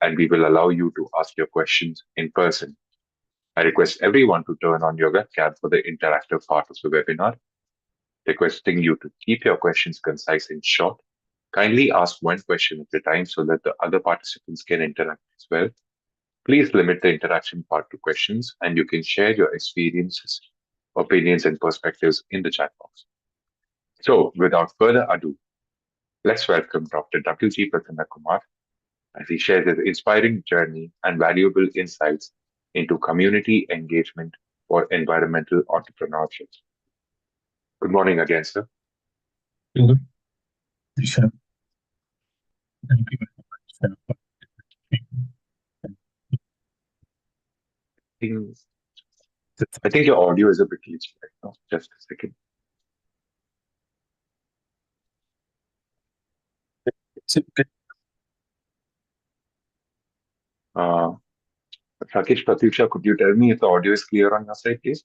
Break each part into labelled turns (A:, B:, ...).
A: and we will allow you to ask your questions in person. I request everyone to turn on your webcam for the interactive part of the webinar, requesting you to keep your questions concise and short. Kindly ask one question at a time so that the other participants can interact as well. Please limit the interaction part to questions, and you can share your experiences, opinions, and perspectives in the chat box. So, without further ado, let's welcome Dr. W.G. Prasanna Kumar as he shares his inspiring journey and valuable insights into community engagement for environmental entrepreneurship. Good morning again, sir.
B: Good, Disha. Thank you very much for
A: think- I think your audio is a bit glitchy right now. Just a second.
B: okay.
A: Uh, Rakesh Pratyuksha, could you tell me if the audio is clear on your side, please?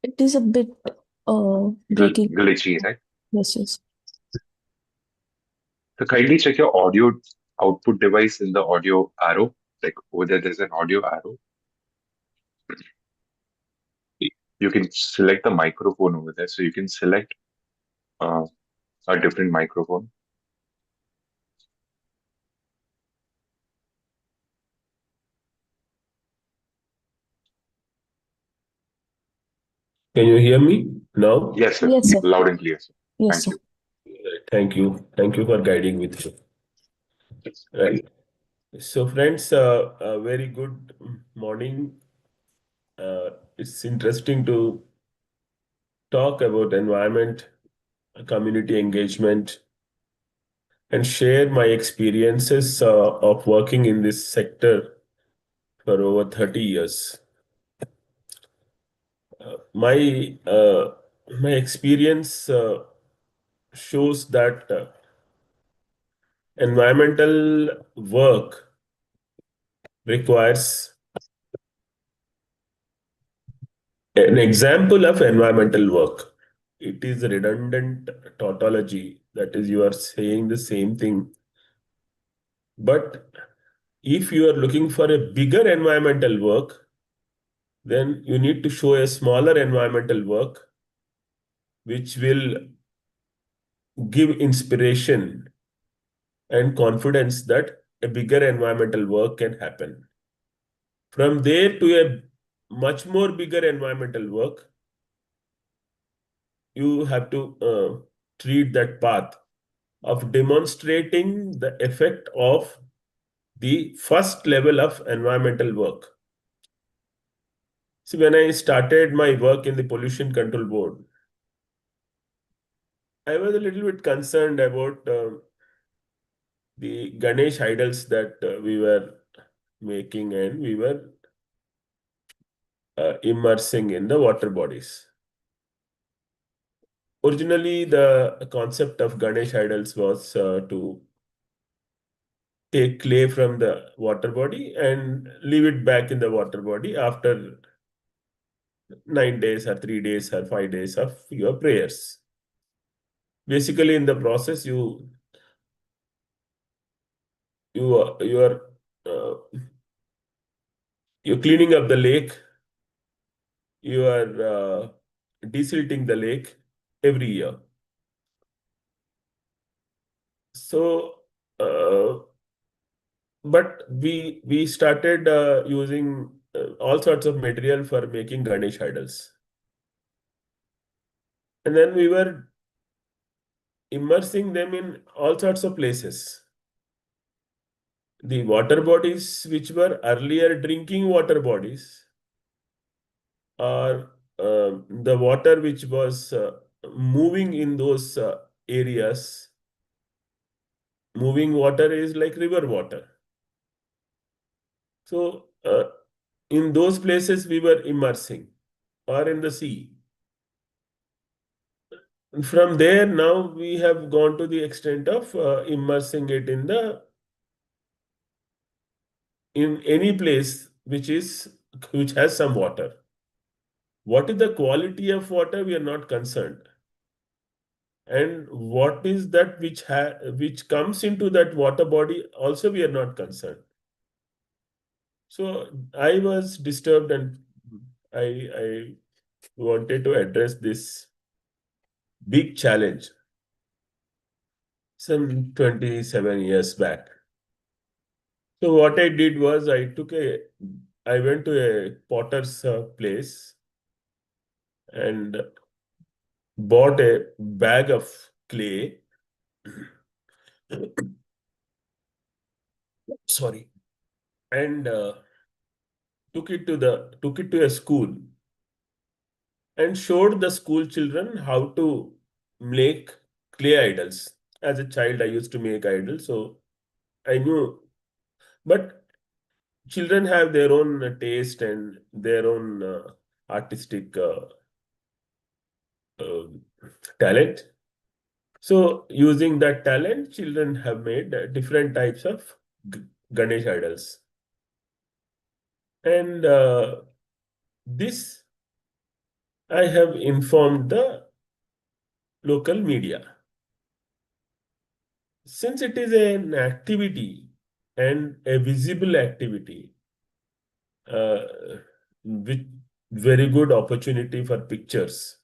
C: It is a bit breaking.
A: Glitchy, right?
C: Yes, yes.
A: So kindly check your audio output device in the audio arrow. Like over there, there's an audio arrow. You can select the microphone over there. So you can select uh, a different microphone.
B: Can you hear me now?
A: Yes, sir.
C: Yes, sir.
A: Loud and clear, sir.
C: Yes,
A: Thank
C: sir.
A: you.
B: Thank you. Thank you for guiding with me. Right. So, friends, a very good morning. It's interesting to talk about environment, community engagement, and share my experiences of working in this sector for over 30 years. My my experience shows that environmental work requires an example of environmental work. It is a redundant tautology. That is, you are saying the same thing. But if you are looking for a bigger environmental work, then you need to show a smaller environmental work which will give inspiration and confidence that a bigger environmental work can happen. From there to a much more bigger environmental work, you have to treat that path of demonstrating the effect of the first level of environmental work. See, when I started my work in the Pollution Control Board, I was a little bit concerned about the Ganesh idols that we were making, and we were immersing in the water bodies. Originally, the concept of Ganesh idols was to take clay from the water body and leave it back in the water body after 9 days or 3 days or 5 days of your prayers. Basically, in the process, you are uh, you're cleaning up the lake, you are desilting the lake every year. So, but we started using all sorts of material for making Ganesh idols, and then we were immersing them in all sorts of places. The water bodies, which were earlier drinking water bodies, or the water which was moving in those areas. Moving water is like river water. So in those places we were immersing, or in the sea. And from there, now we have gone to the extent of immersing it in any place which has some water. What is the quality of water? We are not concerned. And what is that which comes into that water body, also we are not concerned. So I was disturbed, and I wanted to address this big challenge some 27 years back. So what I did was I went to a potter's place and bought a bag of clay. Sorry. And took it to a school and showed the school children how to make clay idols. As a child, I used to make idols, so I knew. But children have their own taste and their own artistic uh, talent. So using that talent, children have made different types of Ganesh idols. And this I have informed the local media. Since it is an activity and a visible activity, uh, with very good opportunity for pictures,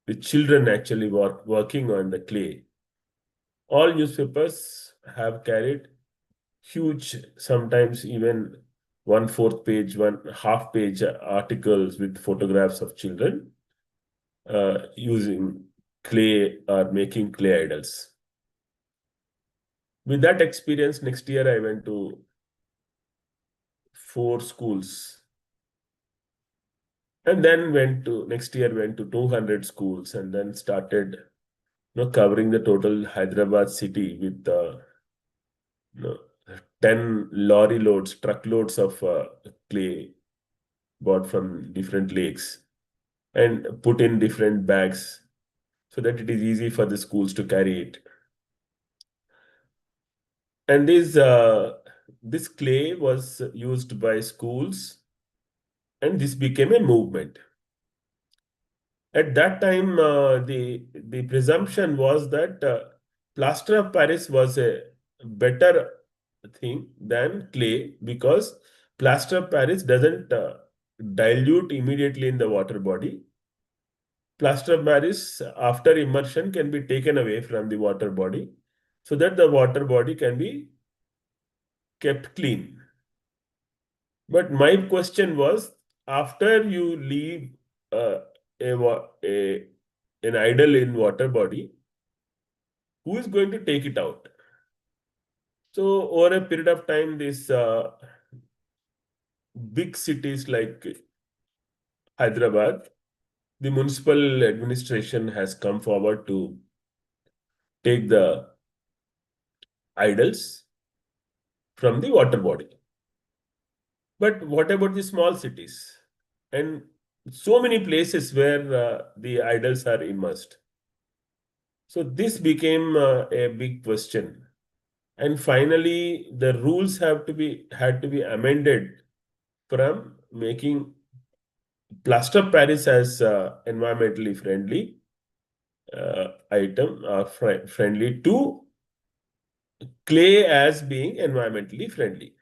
B: with children actually working on the clay, all newspapers have carried huge, sometimes even 1/4 page, 1/2 page articles with photographs of children using clay or making clay idols. With that experience, next year I went to 4 schools, and then next year went to 200 schools, and then started covering the total Hyderabad city with you know, 10 lorry loads, truckloads of clay bought from different lakes and put in different bags so that it is easy for the schools to carry it. And this clay was used by schools, and this became a movement. At that time, the presumption was that plaster of Paris was a better thing than clay, because plaster of Paris doesn't dilute immediately in the water body. Plaster of Paris, after immersion, can be taken away from the water body so that the water body can be kept clean. But my question was, after you leave uh, an idol in water body, who is going to take it out? So over a period of time, these big cities like Hyderabad, the municipal administration has come forward to take the idols from the water body. But what about the small cities? And so many places where the idols are immersed. So this became a big question. And finally, the rules had to be amended from making plaster of Paris as environmentally friendly item, friendly, to clay as being environmentally friendly.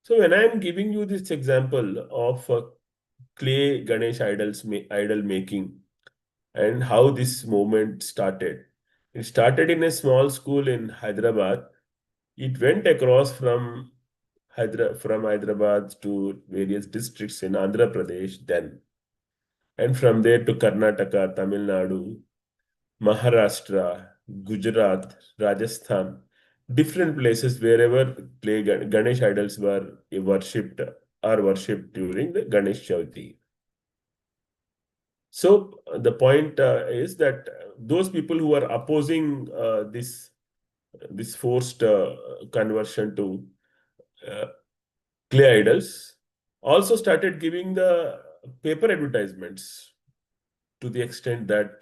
B: So when I am giving you this example of clay Ganesh idol making and how this movement started, it started in a small school in Hyderabad. It went across from Hyderabad to various districts in Andhra Pradesh then, and from there to Karnataka, Tamil Nadu, Maharashtra, Gujarat, Rajasthan, different places wherever Ganesh idols were worshipped during the Ganesh Chavithi. So the point is that those people who are opposing this forced conversion to uh, clay idols also started giving the paper advertisements, to the extent that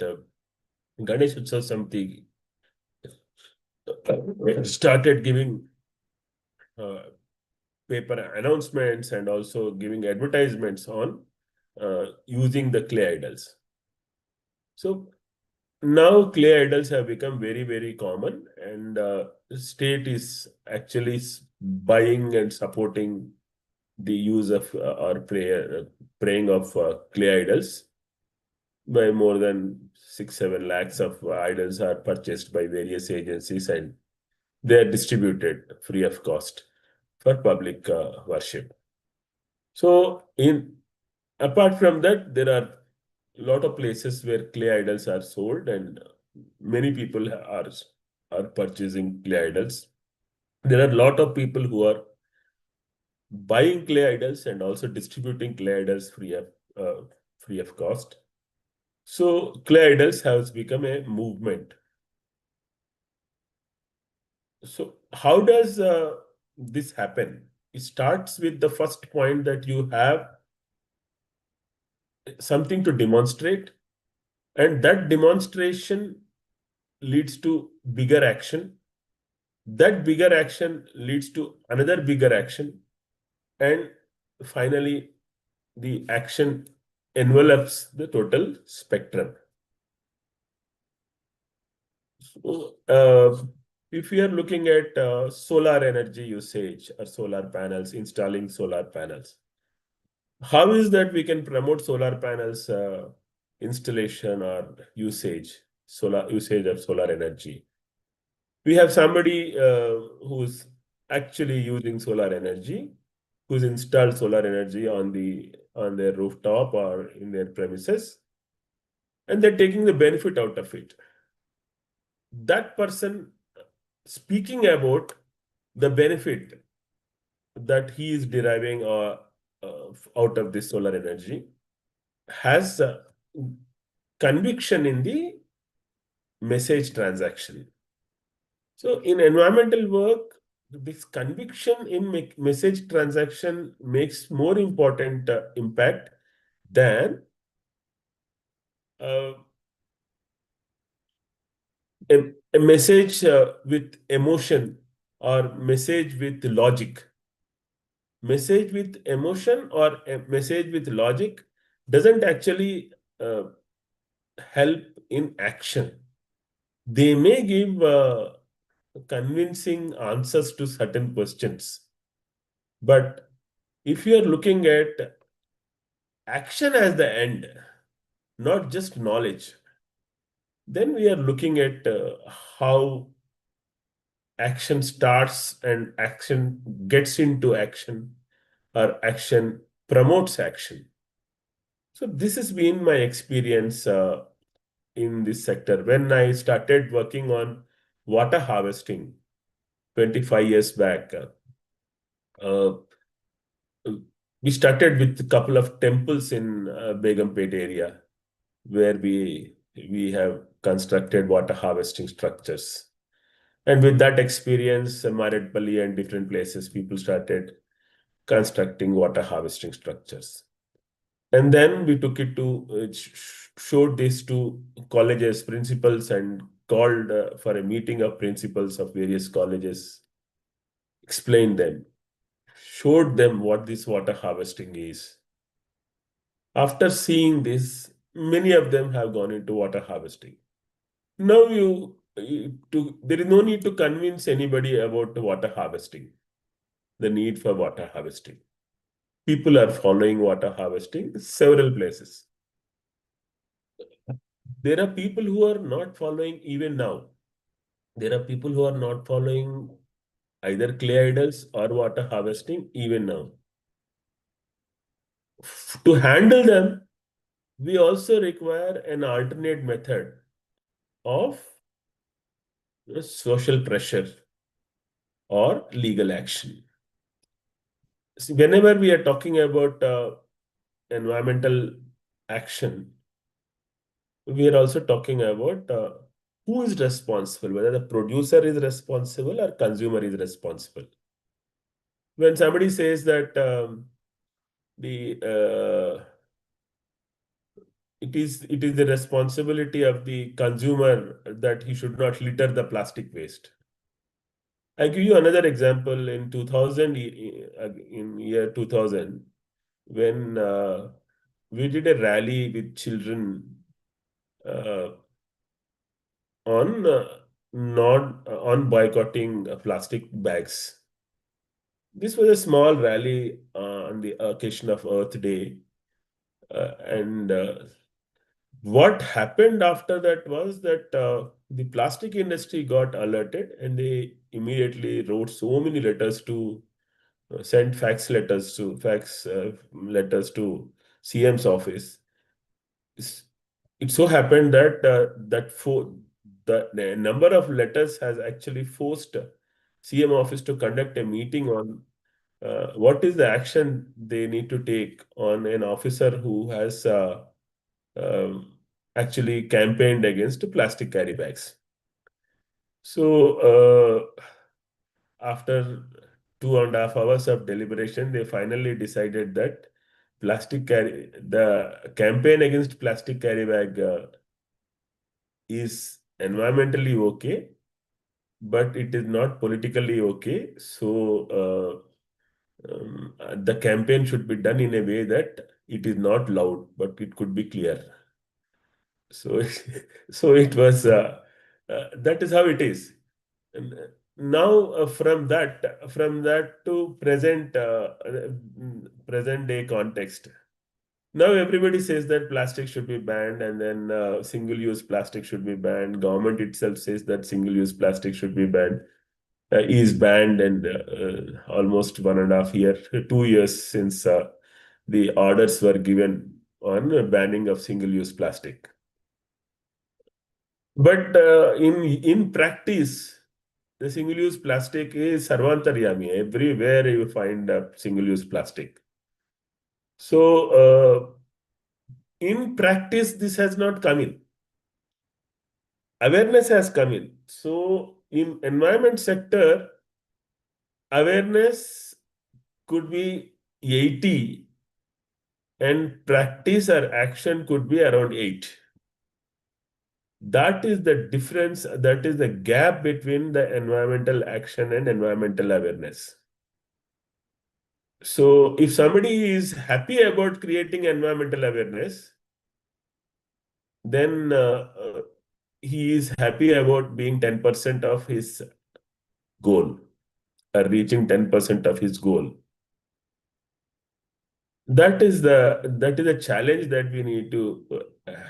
B: Ganesh Utsav Samiti started giving uh, paper announcements and also giving advertisements on using the clay idols. So now clay idols have become very, very common, and state is actually buying and supporting the use of or praying of clay idols. By more than 6-7 lakhs of idols are purchased by various agencies, and they are distributed free of cost for public worship. So, apart from that, there are a lot of places where clay idols are sold, and many people are purchasing clay idols. There are a lot of people who are buying clay idols and also distributing clay idols free of cost. So clay idols has become a movement. So how does this happen? It starts with the first point that you have something to demonstrate, and that demonstration leads to bigger action. That bigger action leads to another bigger action, and finally, the action envelops the total spectrum. So, if we are looking at solar energy usage or solar panels, installing solar panels, how is that we can promote solar panels installation or solar usage of solar energy? We have somebody who's actually using solar energy, who's installed solar energy on their rooftop or in their premises, and they're taking the benefit out of it. That person speaking about the benefit that he is deriving out of this solar energy has conviction in the message transaction. So in environmental work, this conviction in message transaction makes more important impact than uh, a message with emotion or message with logic. Message with emotion or a message with logic doesn't actually uh, help in action. They may give convincing answers to certain questions, but if you are looking at action as the end, not just knowledge, then we are looking at how action starts and action gets into action, or action promotes action. So this has been my experience in this sector. When I started working on water harvesting 25 years back, uh, we started with a couple of temples in Begumpet area where we have constructed water harvesting structures. And with that experience, Maredpalli and different places, people started constructing water harvesting structures. And then we took it to, showed this to colleges, principals, and called for a meeting of principals of various colleges, explained them, showed them what this water harvesting is. After seeing this, many of them have gone into water harvesting. Now there is no need to convince anybody about water harvesting, the need for water harvesting. People are following water harvesting several places. There are people who are not following even now. There are people who are not following either clay idols or water harvesting even now. To handle them, we also require an alternate method of social pressure or legal action. See, whenever we are talking about environmental action, we are also talking about who is responsible, whether the producer is responsible or consumer is responsible. When somebody says that the it is the responsibility of the consumer that he should not litter the plastic waste. I give you another example in 2000, in year 2000, when we did a rally with children. on not on boycotting plastic bags. This was a small rally on the occasion of Earth Day, and what happened after that was that the plastic industry got alerted, and they immediately wrote so many letters to sent fax letters to CM's office. It's- It so happened that the number of letters has actually forced CM office to conduct a meeting on what is the action they need to take on an officer who has um, actually campaigned against plastic carry bags. So after 2.5 hours of deliberation, they finally decided that the campaign against plastic carry bag is environmentally okay, but it is not politically okay. So the campaign should be done in a way that it is not loud, but it could be clear. So, so it was that is how it is. And now from that to present day context. Now everybody says that plastic should be banned, and then single-use plastic should be banned. Government itself says that single-use plastic should be banned, is banned, and almost 1.5 year, 2 years since the orders were given on banning of single-use plastic. But in practice, the single-use plastic is sarvantaryami. Everywhere you find single-use plastic. So in practice, this has not come in. Awareness has come in. So in environment sector, awareness could be 80 and practice or action could be around 8. That is the difference, that is the gap between the environmental action and environmental awareness. So if somebody is happy about creating environmental awareness, then he is happy about being 10% of his goal, or reaching 10% of his goal. That is the challenge that we need to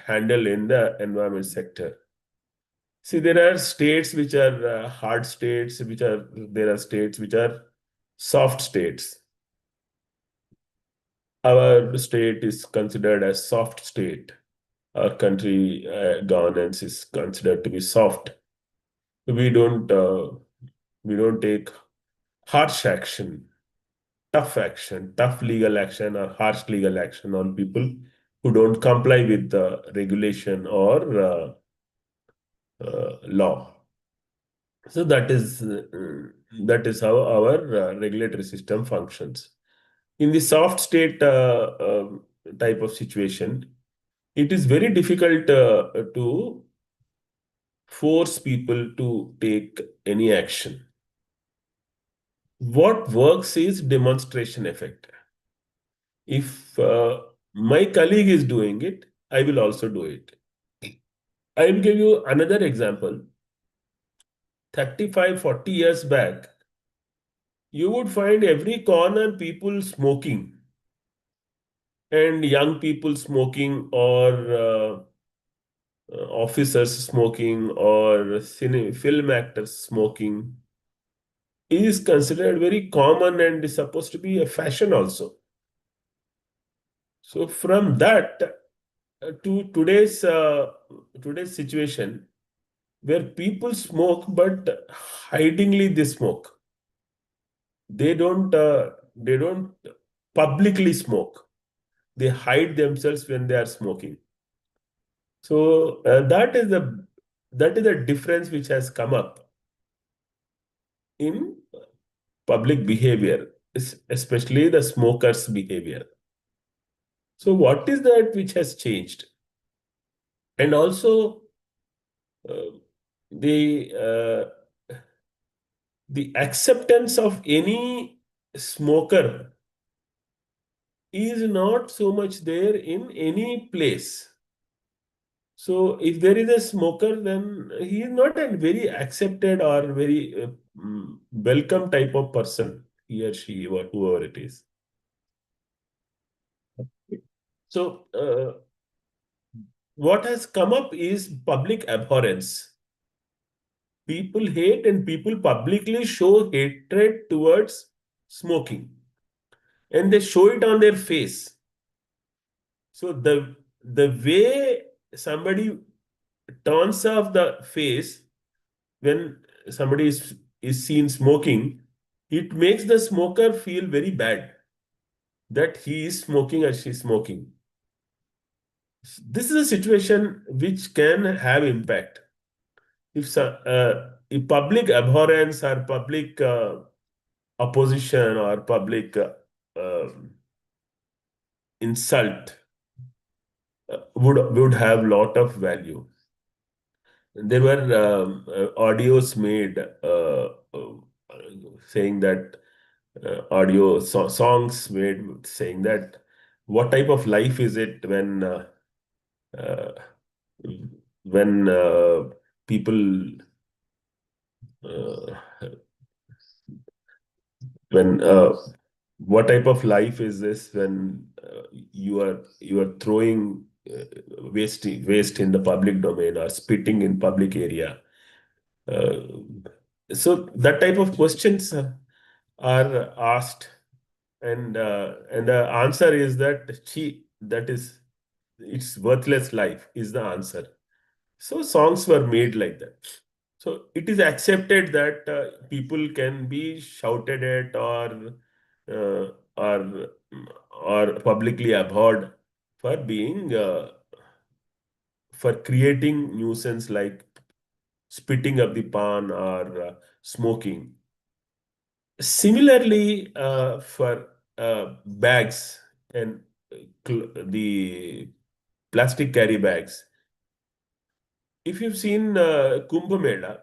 B: handle in the environment sector. See, there are states which are hard states, there are states which are soft states. Our state is considered as soft state. Our country governance is considered to be soft. We don't take harsh action, tough legal action, or harsh legal action on people who don't comply with the regulation or law. So that is how our regulatory system functions. In the soft state type of situation, it is very difficult to force people to take any action. What works is demonstration effect. If my colleague is doing it, I will also do it. I will give you another example. 35, 40 years back, you would find every corner people smoking, and young people smoking, or officers smoking, or film actors smoking is considered very common and is supposed to be a fashion also. So from that to today's situation, where people smoke but hidingly they smoke. They don't publicly smoke. They hide themselves when they are smoking. So that is the difference which has come up in public behavior, especially the smokers' behavior. So what is that which has changed? And also uh, the the acceptance of any smoker is not so much there in any place. So if there is a smoker, then he is not a very accepted or very welcome type of person, he or she, or whoever it is. So what has come up is public abhorrence. People hate and people publicly show hatred towards smoking, and they show it on their face. So the way somebody turns off the face when somebody is seen smoking, it makes the smoker feel very bad that he is smoking or she is smoking. This is a situation which can have impact. If public abhorrence or public opposition or public insult would have lot of value. There were audios made saying that songs made saying that what type of life is it uh, when people uh, when what type of life is this when you are throwing waste in the public domain or spitting in public area. Uh, so that type of questions are asked, and the answer is that that is it's worthless life is the answer. So songs were made like that. So it is accepted that people can be shouted at uh, or or publicly abhorred for being for creating nuisance like spitting up the pan or smoking. Similarly, for bags and the plastic carry bags, if you've seen Kumbh Mela,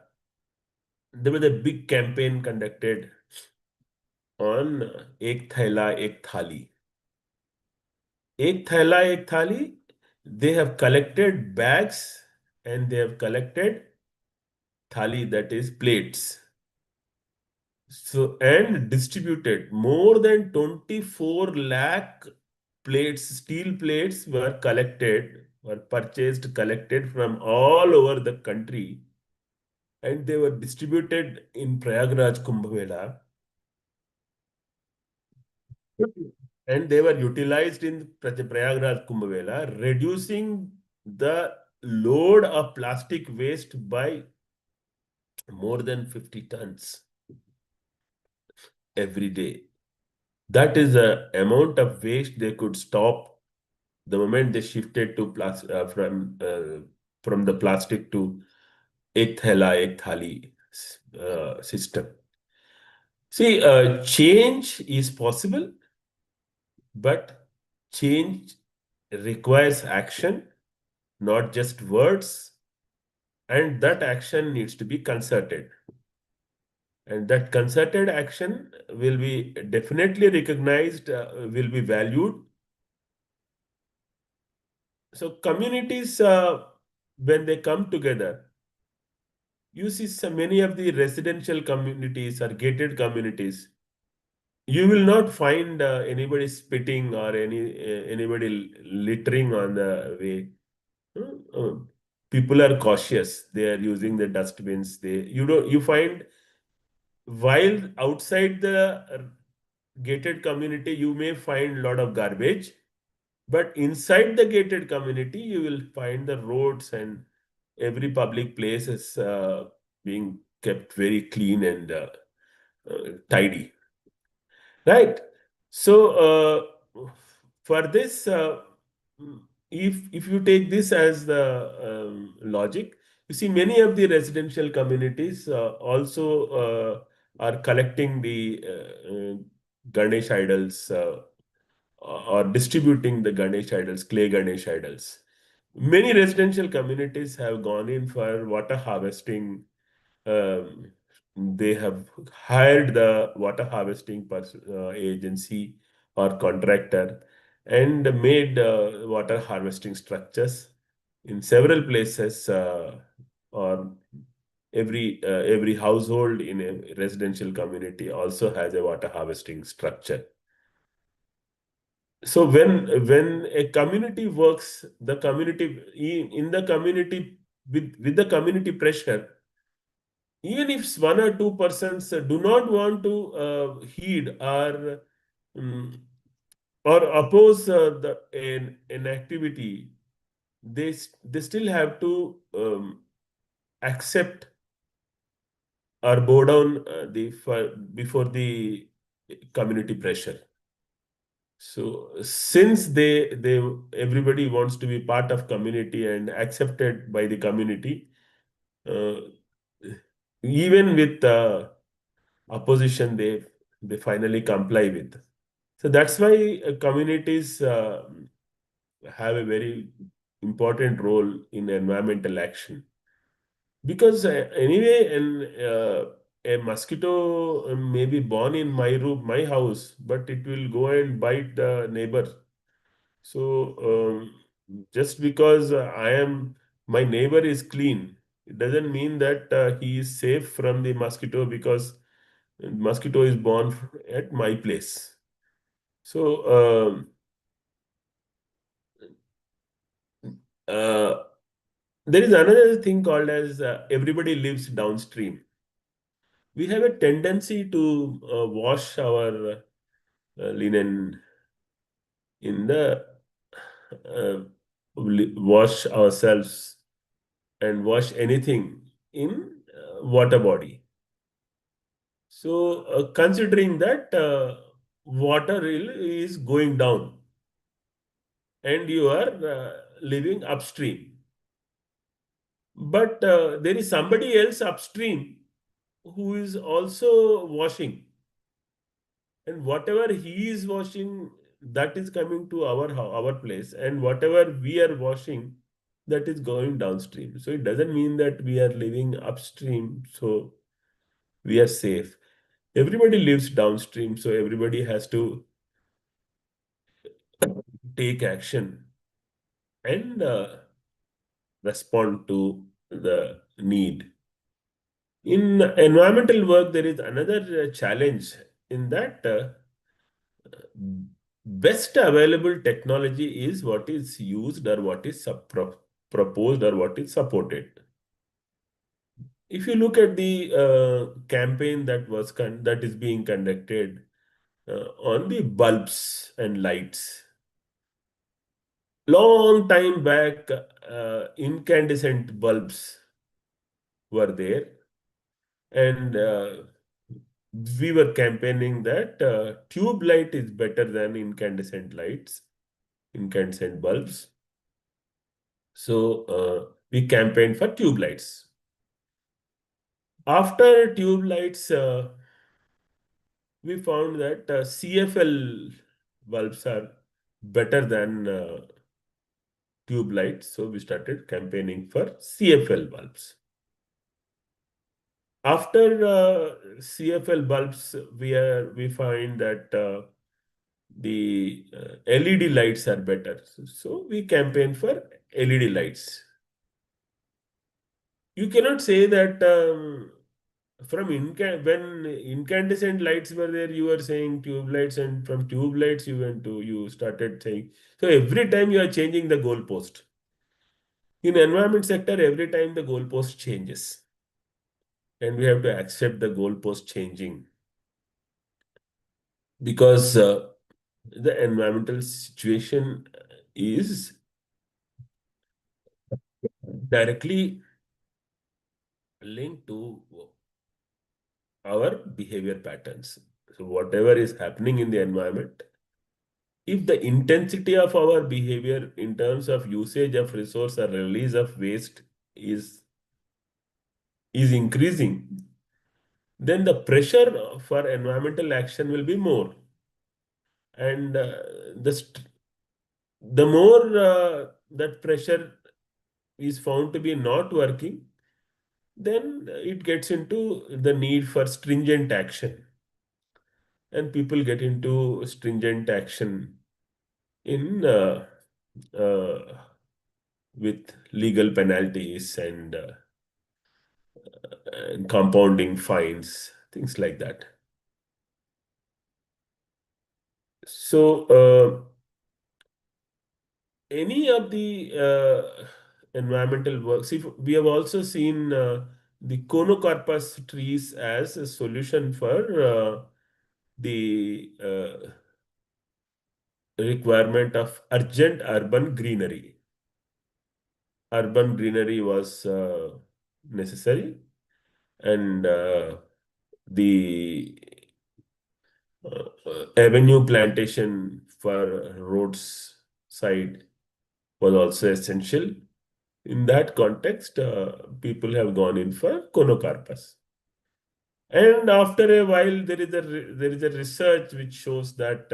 B: there was a big campaign conducted on Ek Thaila Ek Thali. Ek Thaila Ek Thali, they have collected bags and they have collected thali, that is plates. So, and distributed more than 24 lakh plates, steel plates were collected from all over the country, and they were distributed in Prayagraj Kumbh Mela, and they were utilized in Prayagraj Kumbh Mela, reducing the load of plastic waste by more than 50 tons every day. That is the amount of waste they could stop the moment they shifted to from the plastic to Ek Thela Ek Thali system. See, change is possible, but change requires action, not just words, and that action needs to be concerted. And that concerted action will be definitely recognized, will be valued. So communities, when they come together, you see so many of the residential communities or gated communities, you will not find anybody spitting or anybody littering on the way. People are cautious. They are using the dustbins. You find while outside the gated community, you may find a lot of garbage, but inside the gated community, you will find the roads and every public place is being kept very clean and tidy. Right. So for this, if you take this as the logic, you see many of the residential communities also are collecting the Ganesh idols or distributing the Ganesh idols, clay Ganesh idols. Many residential communities have gone in for water harvesting. Um, they have hired the water harvesting agency or contractor and made water harvesting structures. in several places, or every household in a residential community also has a water harvesting structure. So when a community works, the community in the community with the community pressure, even if one or two persons do not want to heed um, or oppose an activity, they still have to accept or bow down before the community pressure. So since they everybody wants to be part of community and accepted by the community, uh, even with opposition, they finally comply with. So that's why communities have a very important role in environmental action. Because anyway, a mosquito may be born in my room, my house, but it will go and bite the neighbor. So just because my neighbor is clean, it doesn't mean that he is safe from the mosquito because mosquito is born at my place. So uh, there is another thing called as everybody lives downstream. We have a tendency to wash our linen in the uh, wash ourselves and wash anything in water body. So considering that water is going down and you are living upstream, but there is somebody else upstream who is also washing, and whatever he is washing, that is coming to our place, and whatever we are washing, that is going downstream. So it doesn't mean that we are living upstream, so we are safe. Everybody lives downstream, so everybody has to take action and respond to the need. In environmental work, there is another challenge in that best available technology is what is used or what is proposed or what is supported. If you look at the campaign that is being conducted on the bulbs and lights, long time back, incandescent bulbs were there, and we were campaigning that tube light is better than incandescent bulbs. So we campaigned for tube lights. After tube lights, we found that CFL bulbs are better than tube lights. So we started campaigning for CFL bulbs. After CFL bulbs, we find that the LED lights are better. So we campaign for LED lights. You cannot say that when incandescent lights were there, you were saying tube lights, and from tube lights you started saying. So every time you are changing the goalpost. In environment sector, every time the goalpost changes, and we have to accept the goalpost changing because the environmental situation is directly linked to our behavior patterns. So whatever is happening in the environment, if the intensity of our behavior in terms of usage of resource or release of waste is increasing, then the pressure for environmental action will be more. And the more that pressure is found to be not working, then it gets into the need for stringent action. And people get into stringent action in uh, with legal penalties and compounding fines, things like that. So, any of the environmental work, see, we have also seen the conocorpus trees as a solution for the requirement of urgent urban greenery. Urban greenery was necessary, and the avenue plantation for roads side was also essential. In that context, people have gone in for conocarpus. And after a while, there is a research which shows that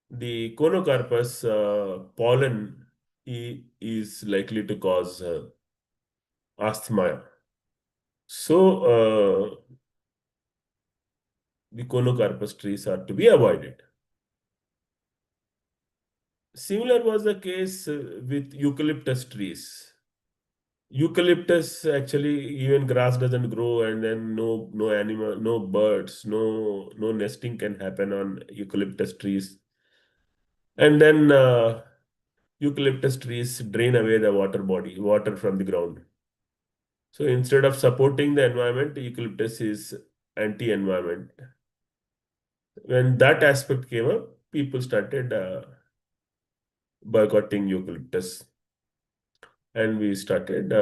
B: the conocarpus pollen is likely to cause asthma. So, the conocarpus trees are to be avoided. Similar was the case with eucalyptus trees. Eucalyptus, actually, even grass doesn't grow, and then no animal, no birds, no nesting can happen on eucalyptus trees. And then eucalyptus trees drain away the water from the ground. So instead of supporting the environment, eucalyptus is anti-environment. When that aspect came up, people started boycotting eucalyptus, and we started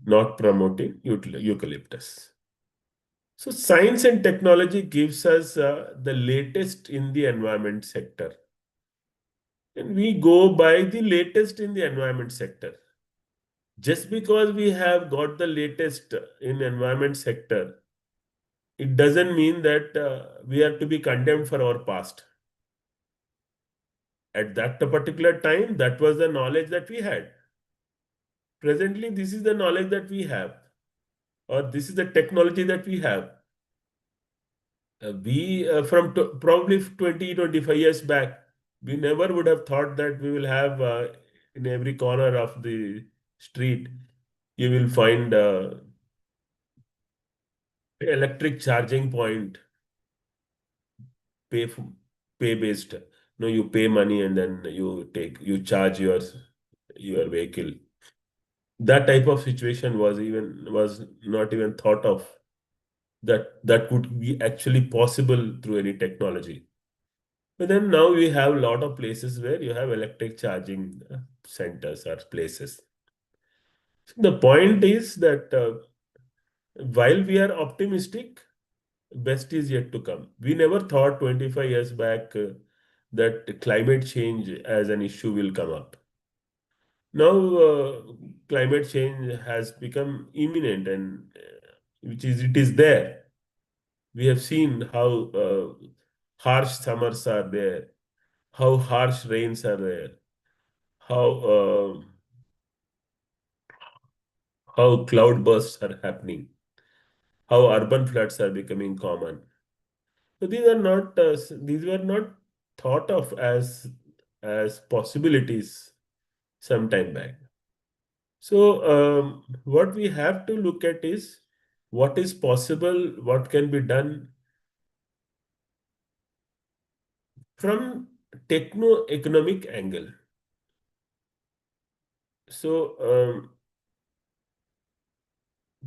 B: not promoting eucalyptus. So science and technology gives us the latest in the environment sector. And we go by the latest in the environment sector. Just because we have got the latest in environment sector, it doesn't mean that we are to be condemned for our past. At that particular time, that was the knowledge that we had. Presently, this is the knowledge that we have, or this is the technology that we have. We from probably 20, 25 years back, we never would have thought that we will have in every corner of the street, you will find electric charging point, pay pay based. No, you pay money and then you charge your vehicle. That type of situation was not even thought of, that could be actually possible through any technology. But then now we have a lot of places where you have electric charging centers or places. The point is that while we are optimistic, best is yet to come. We never thought 25 years back that climate change as an issue will come up. Now, climate change has become imminent, and it is there. We have seen how harsh summers are there, how harsh rains are there, how how cloud bursts are happening, how urban floods are becoming common. So these were not thought of as possibilities some time back. So what we have to look at is what is possible, what can be done from techno-economic angle. So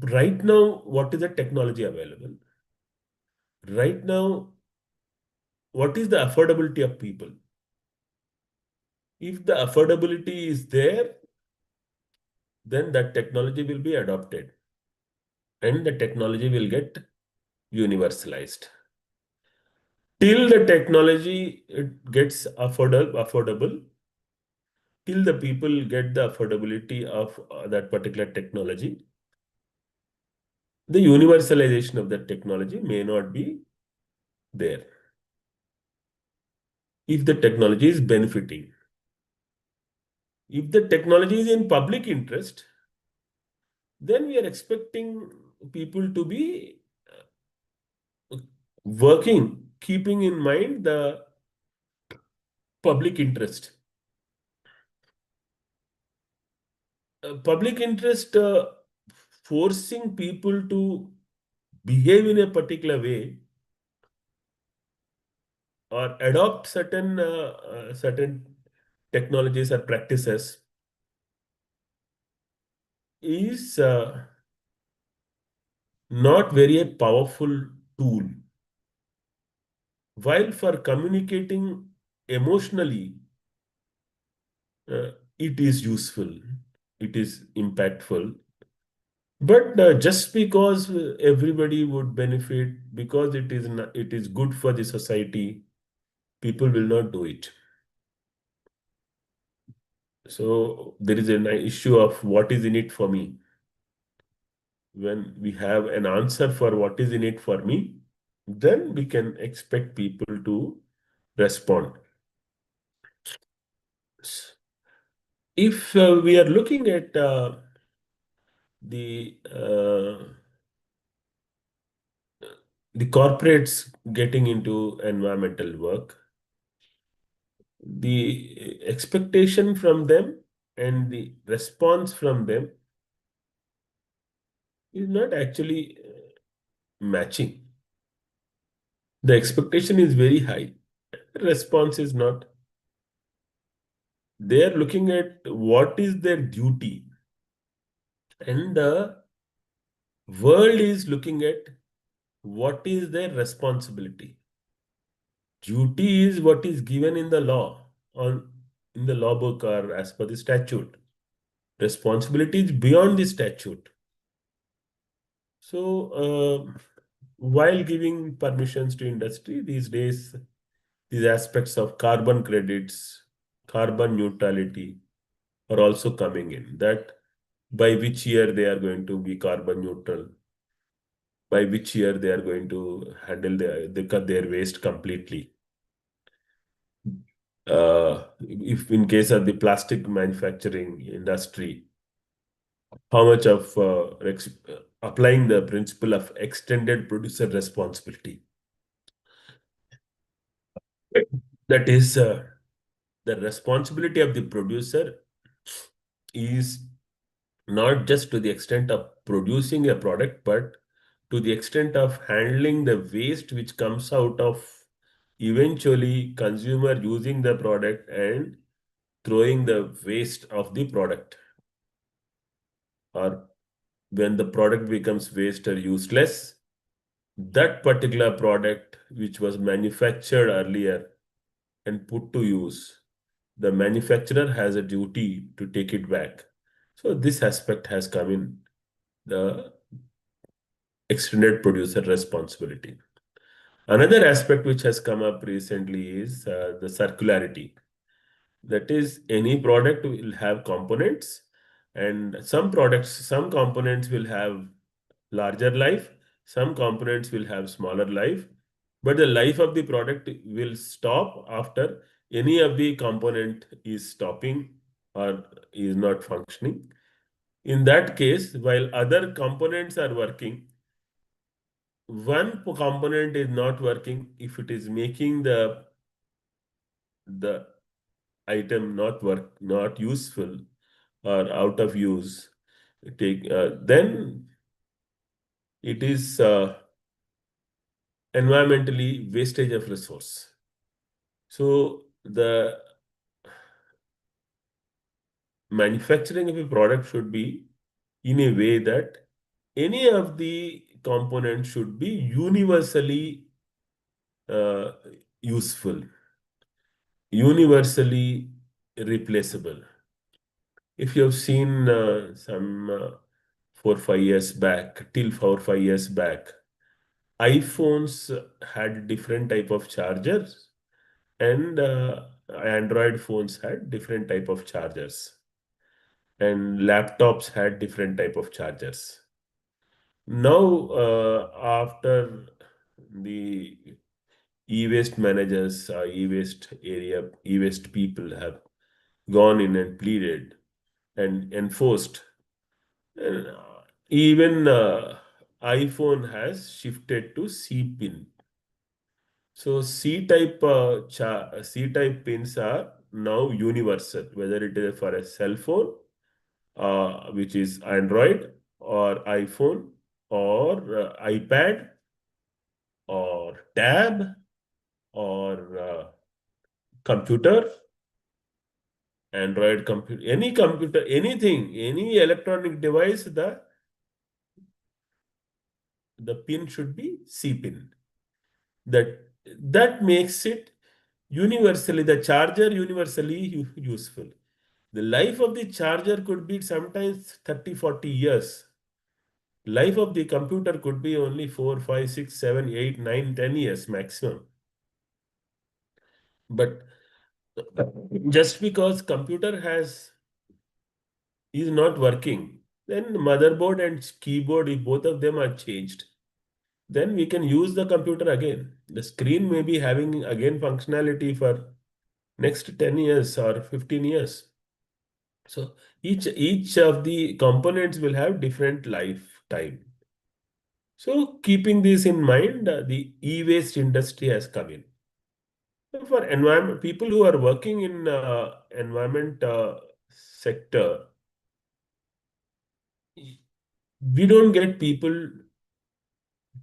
B: right now, what is the technology available? Right now, what is the affordability of people? If the affordability is there, then that technology will be adopted and the technology will get universalized. Till the technology it gets affordable, till the people get the affordability of that particular technology, the universalization of that technology may not be there. If the technology is benefiting, if the technology is in public interest, then we are expecting people to be working, keeping in mind the public interest. public interest forcing people to behave in a particular way or adopt certain technologies or practices is not very a powerful tool. While for communicating emotionally, it is useful, it is impactful. But just because everybody would benefit, because it is good for the society, people will not do it. So there is an issue of what is in it for me. When we have an answer for what is in it for me, then we can expect people to respond. If we are looking at the the corporates getting into environmental work, the expectation from them and the response from them is not actually matching. The expectation is very high, response is not. They are looking at what is their duty, and the world is looking at what is their responsibility. Duty is what is given in the law, on in the law book or as per the statute. Responsibility is beyond the statute. So while giving permissions to industry these days, these aspects of carbon credits, carbon neutrality are also coming in, that by which year they are going to be carbon neutral, by which year they are going to handle their waste completely. If in case of the plastic manufacturing industry, how much of applying the principle of extended producer responsibility. That is, the responsibility of the producer is not just to the extent of producing a product, but to the extent of handling the waste which comes out of eventually consumer using the product and throwing the waste of the product, or when the product becomes waste or useless, that particular product which was manufactured earlier and put to use, the manufacturer has a duty to take it back. So this aspect has come in the extended producer responsibility. Another aspect which has come up recently is the circularity. That is, any product will have components, and some components will have larger life, some components will have smaller life, but the life of the product will stop after any of the component is stopping or is not functioning. In that case, while other components are working, one component is not working. If it is making the item not useful or out of use, then it is environmentally wastage of resource. So the manufacturing of a product should be in a way that any of the components should be universally uh, useful, universally replaceable. If you have seen some 4 5 years back, till 4 5 years back, iPhones had different type of chargers, and Android phones had different type of chargers, and laptops had different type of chargers. Now, after the e-waste managers, e-waste people have gone in and pleaded and enforced, uh, even iPhone has shifted to C pin. So C type pins are now universal, whether it is for a cell phone which is Android or iPhone or iPad or tab or computer, Android computer, anything, any electronic device, the pin should be C pin. That makes it universally, the charger universally useful. The life of the charger could be sometimes 30, 40 years. Life of the computer could be only 4, 5, 6, 7, 8, 9, 10 years maximum. But just because computer is not working, then motherboard and keyboard, if both of them are changed, then we can use the computer again. The screen may be having again functionality for next 10 years or 15 years. So each of the components will have different lifetime. So keeping this in mind, the e-waste industry has come in. So for environment, people who are working in environment sector, we don't get people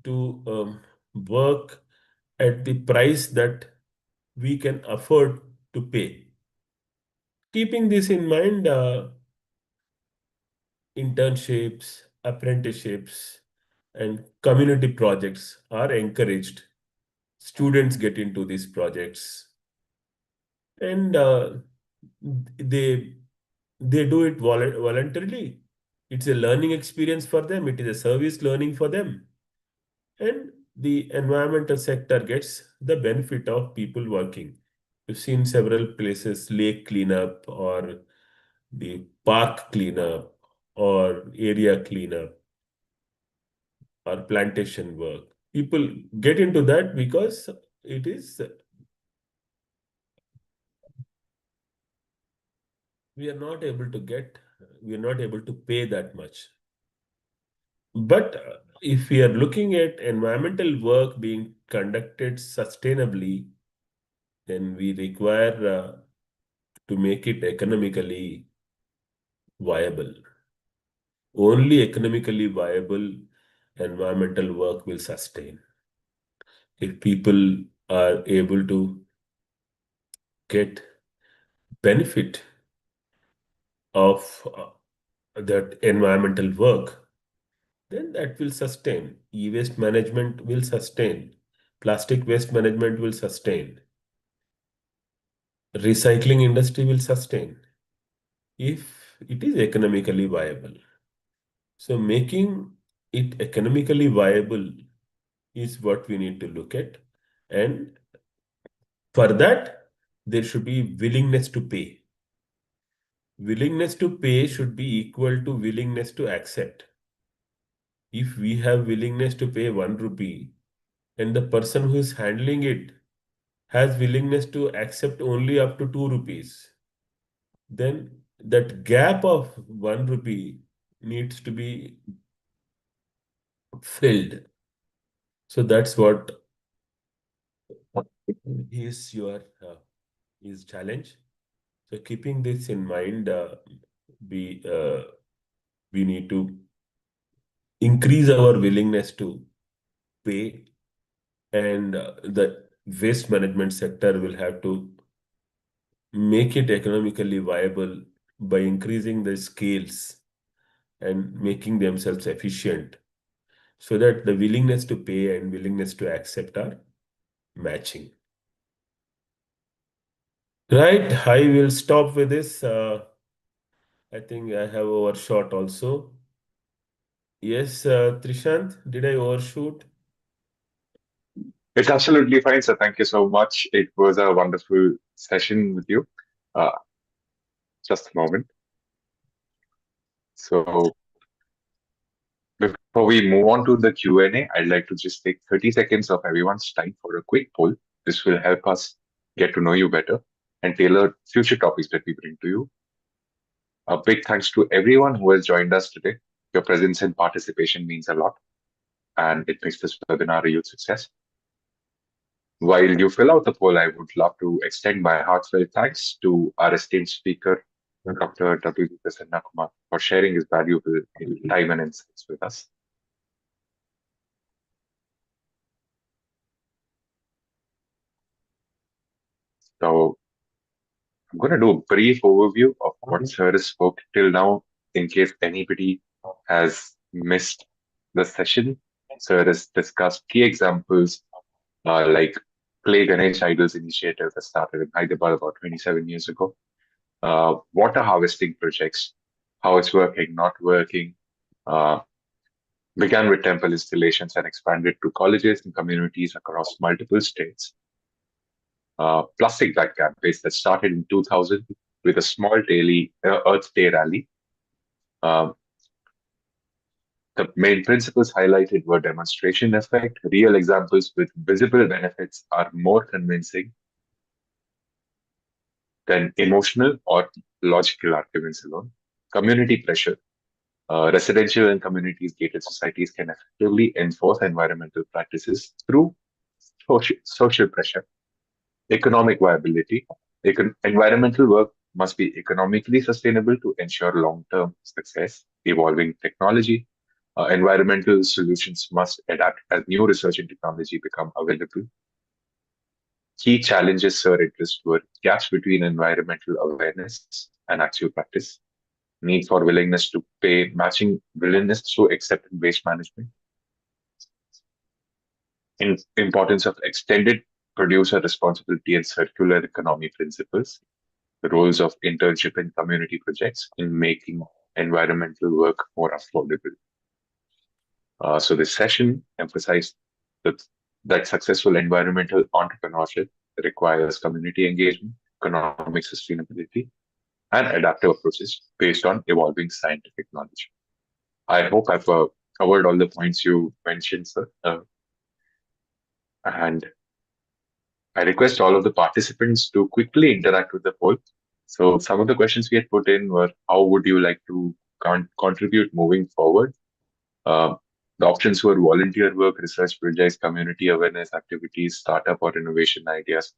B: to work at the price that we can afford to pay. Keeping this in mind, internships, apprenticeships, and community projects are encouraged. Students get into these projects, and they they do it voluntarily. It's a learning experience for them. It is a service learning for them, and the environmental sector gets the benefit of people working. We've seen several places, lake cleanup or the park cleanup or area cleanup or plantation work. People get into that because it is, we are not able to pay that much. But if we are looking at environmental work being conducted sustainably, then we require to make it economically viable. Only economically viable environmental work will sustain. If people are able to get benefit of that environmental work, then that will sustain. E-waste management will sustain. Plastic waste management will sustain. Recycling industry will sustain if it is economically viable. So making it economically viable is what we need to look at. And for that, there should be willingness to pay. Willingness to pay should be equal to willingness to accept. If we have willingness to pay 1 rupee and the person who is handling it has willingness to accept only up to 2 rupees, then that gap of 1 rupee needs to be filled. So that's what is is challenge. So keeping this in mind, we need to increase our willingness to pay, and the waste management sector will have to make it economically viable by increasing the scales and making themselves efficient, so that the willingness to pay and willingness to accept are matching. Right, I will stop with this. I think I have overshot also. Yes, Trishant, did I overshoot?
A: It's absolutely fine, sir. Thank you so much. It was a wonderful session with you. Uh, just a moment. So before we move on to the Q&A, I'd like to just take 30 seconds of everyone's time for a quick poll. This will help us get to know you better and tailor future topics that we bring to you. A big thanks to everyone who has joined us today. Your presence and participation means a lot, and it makes this webinar a huge success. While you fill out the poll, I would love to extend my heartfelt thanks to our esteemed speaker, Dr. W. Prasanna Kumar, for sharing his valuable time and insights with us. So I'm going to do a brief overview of what Sir has spoke till now, in case anybody has missed the session. Sir has discussed key examples like Play Ganesh Idols initiative that started in Hyderabad about 27 years ago, water harvesting projects, how it's working, not working, uh, began with temple installations and expanded to colleges and communities across multiple states. Plastic bag campaigns that started in 2000 with a small daily Earth Day rally. Um, the main principles highlighted were demonstration effect. Real examples with visible benefits are more convincing than emotional or logical arguments alone. Community pressure. Residential and communities-gated societies can effectively enforce environmental practices through social pressure. Economic viability. Environmental work must be economically sustainable to ensure long-term success. Evolving technology. Environmental solutions must adapt as new research and technology become available. Key challenges Sir addressed were gaps between environmental awareness and actual practice, need for willingness to pay, matching willingness to accept waste management, importance of extended producer responsibility and circular economy principles, the roles of internship and community projects in making environmental work more affordable. So this session emphasized that successful environmental entrepreneurship requires community engagement, economic sustainability, and adaptive approaches based on evolving scientific knowledge. I hope I've covered all the points you mentioned, sir. And I request all of the participants to quickly interact with the poll. So some of the questions we had put in were, how would you like to contribute moving forward? Uh, the options were volunteer work, research projects, community awareness activities, startup or innovation ideas,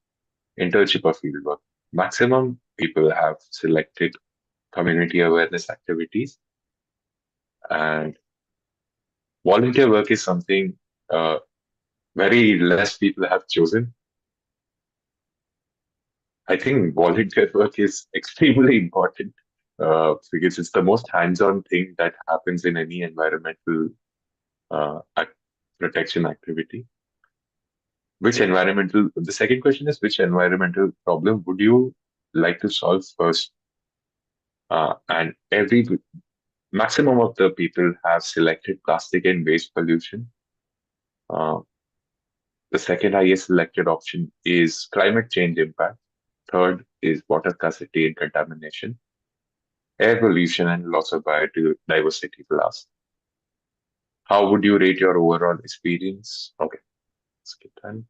A: internship or field work. Maximum people have selected community awareness activities, and volunteer work is something very less people have chosen. I think volunteer work is extremely important because it's the most hands-on thing that happens in any environmental protection activity. The second question is, which environmental problem would you like to solve first? And every maximum of the people have selected plastic and waste pollution. The second highest selected option is climate change impact. Third is water scarcity and contamination. Air pollution and loss of biodiversity last. How would you rate your overall experience? Okay, skip that.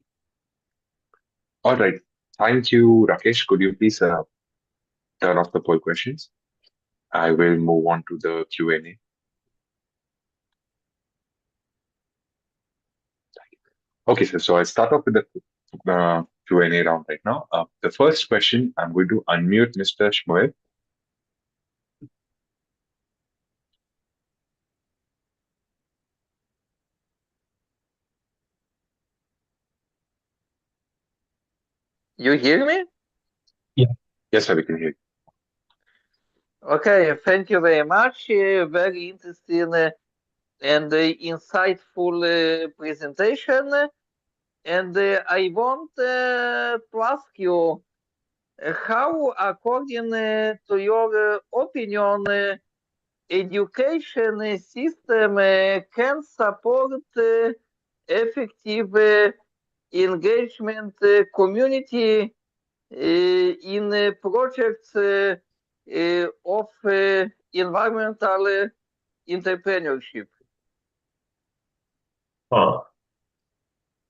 A: All right. Thank you, Rakesh. Could you please turn off the poll questions? I will move on to the Q&A. Okay, so I'll start off with the Q&A round right now. The first question, I'm going to unmute Mr. Shmuel.
D: You hear me?
B: Yeah.
A: Yes, sir, we can hear you.
D: Okay, thank you very much. Very interesting and insightful presentation. And I want to ask you how, according to your opinion, education system can support effective engagement community in projects of environmental entrepreneurship.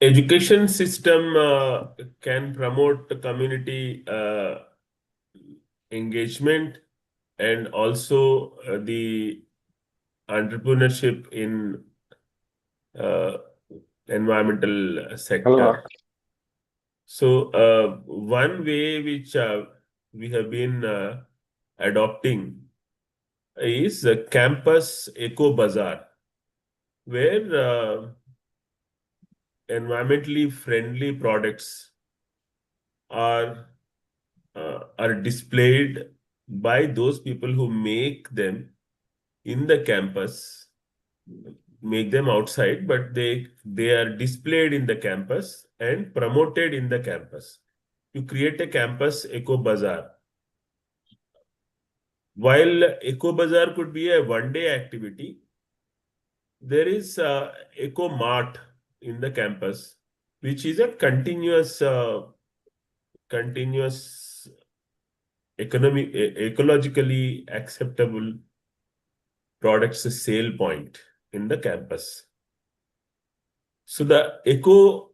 B: Education system can promote the community engagement and also the entrepreneurship in environmental sector.
A: Hello.
B: So one way which we have been adopting is a campus eco bazaar, where environmentally friendly products are displayed by those people who make them in the campus, make them outside, but they are displayed in the campus and promoted in the campus. You create a campus eco bazaar. While eco bazaar could be a one-day activity, there is eco mart in the campus, which is a continuous ecologically acceptable products sale point in the campus. So the eco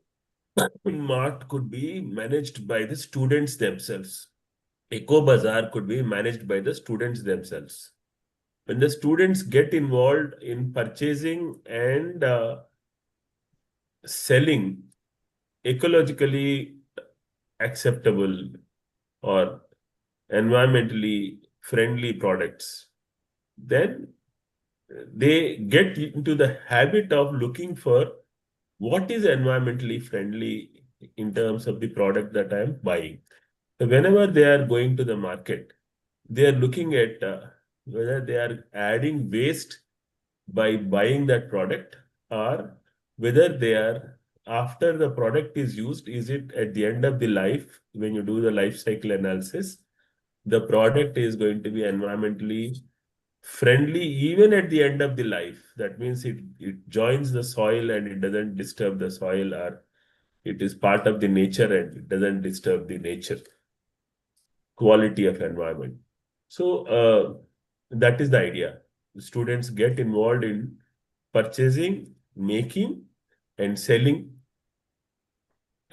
B: mart could be managed by the students themselves. Eco bazaar could be managed by the students themselves. When the students get involved in purchasing and selling ecologically acceptable or environmentally friendly products, then they get into the habit of looking for what is environmentally friendly in terms of the product that I am buying. So whenever they are going to the market, they are looking at whether they are adding waste by buying that product, or whether they are, after the product is used, is it at the end of the life, when you do the life cycle analysis, the product is going to be environmentally friendly even at the end of the life. That means it joins the soil and it doesn't disturb the soil, or it is part of the nature and it doesn't disturb the nature quality of environment. So that is the idea. Students get involved in purchasing, making, and selling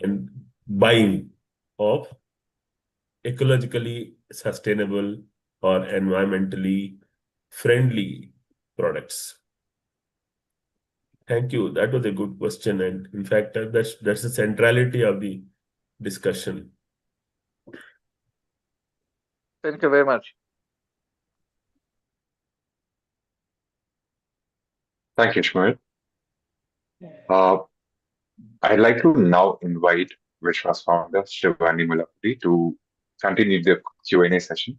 B: and buying of ecologically sustainable or environmentally friendly products. Thank you. That was a good question, and in fact, that's the centrality of the discussion.
D: Thank you very much.
A: Thank you, Shmuel. I'd like to now invite Vishwas founder Shivani Mulapuri to continue the Q&A session.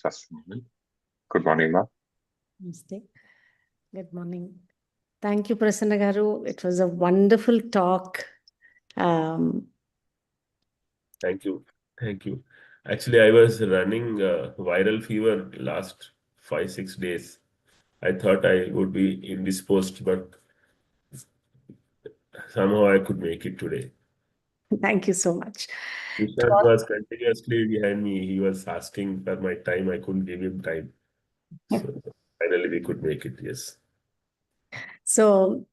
A: Just a moment. Good morning, ma'am.
E: Namaste. Good morning. Thank you, Prasanna Garu. It was a wonderful talk.
B: Thank you. Thank you. Actually, I was running viral fever last 5-6 days. I thought I would be indisposed, but somehow I could make it today.
E: Thank you so much.
B: Vishal was continuously behind me. He was asking for my time. I couldn't give him time. So finally, we could make it. Yes.
E: So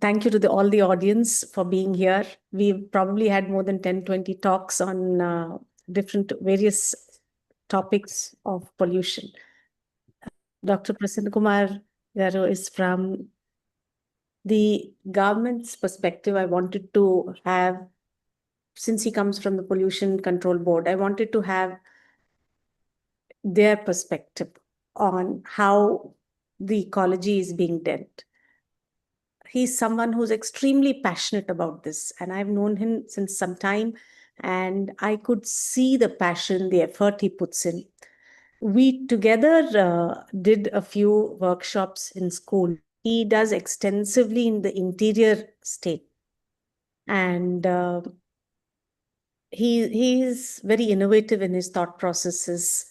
E: thank you to all the audience for being here. We've probably had more than 10, 20 talks on various topics of pollution. Dr. Prasanna Kumar Garu is from the government's perspective. I wanted to have, since he comes from the Pollution Control Board, I wanted to have their perspective on how the ecology is being dealt. He's someone who's extremely passionate about this, and I've known him since some time, and I could see the passion, the effort he puts in. We together did a few workshops in school. He does extensively in the interior state, and he is very innovative in his thought processes,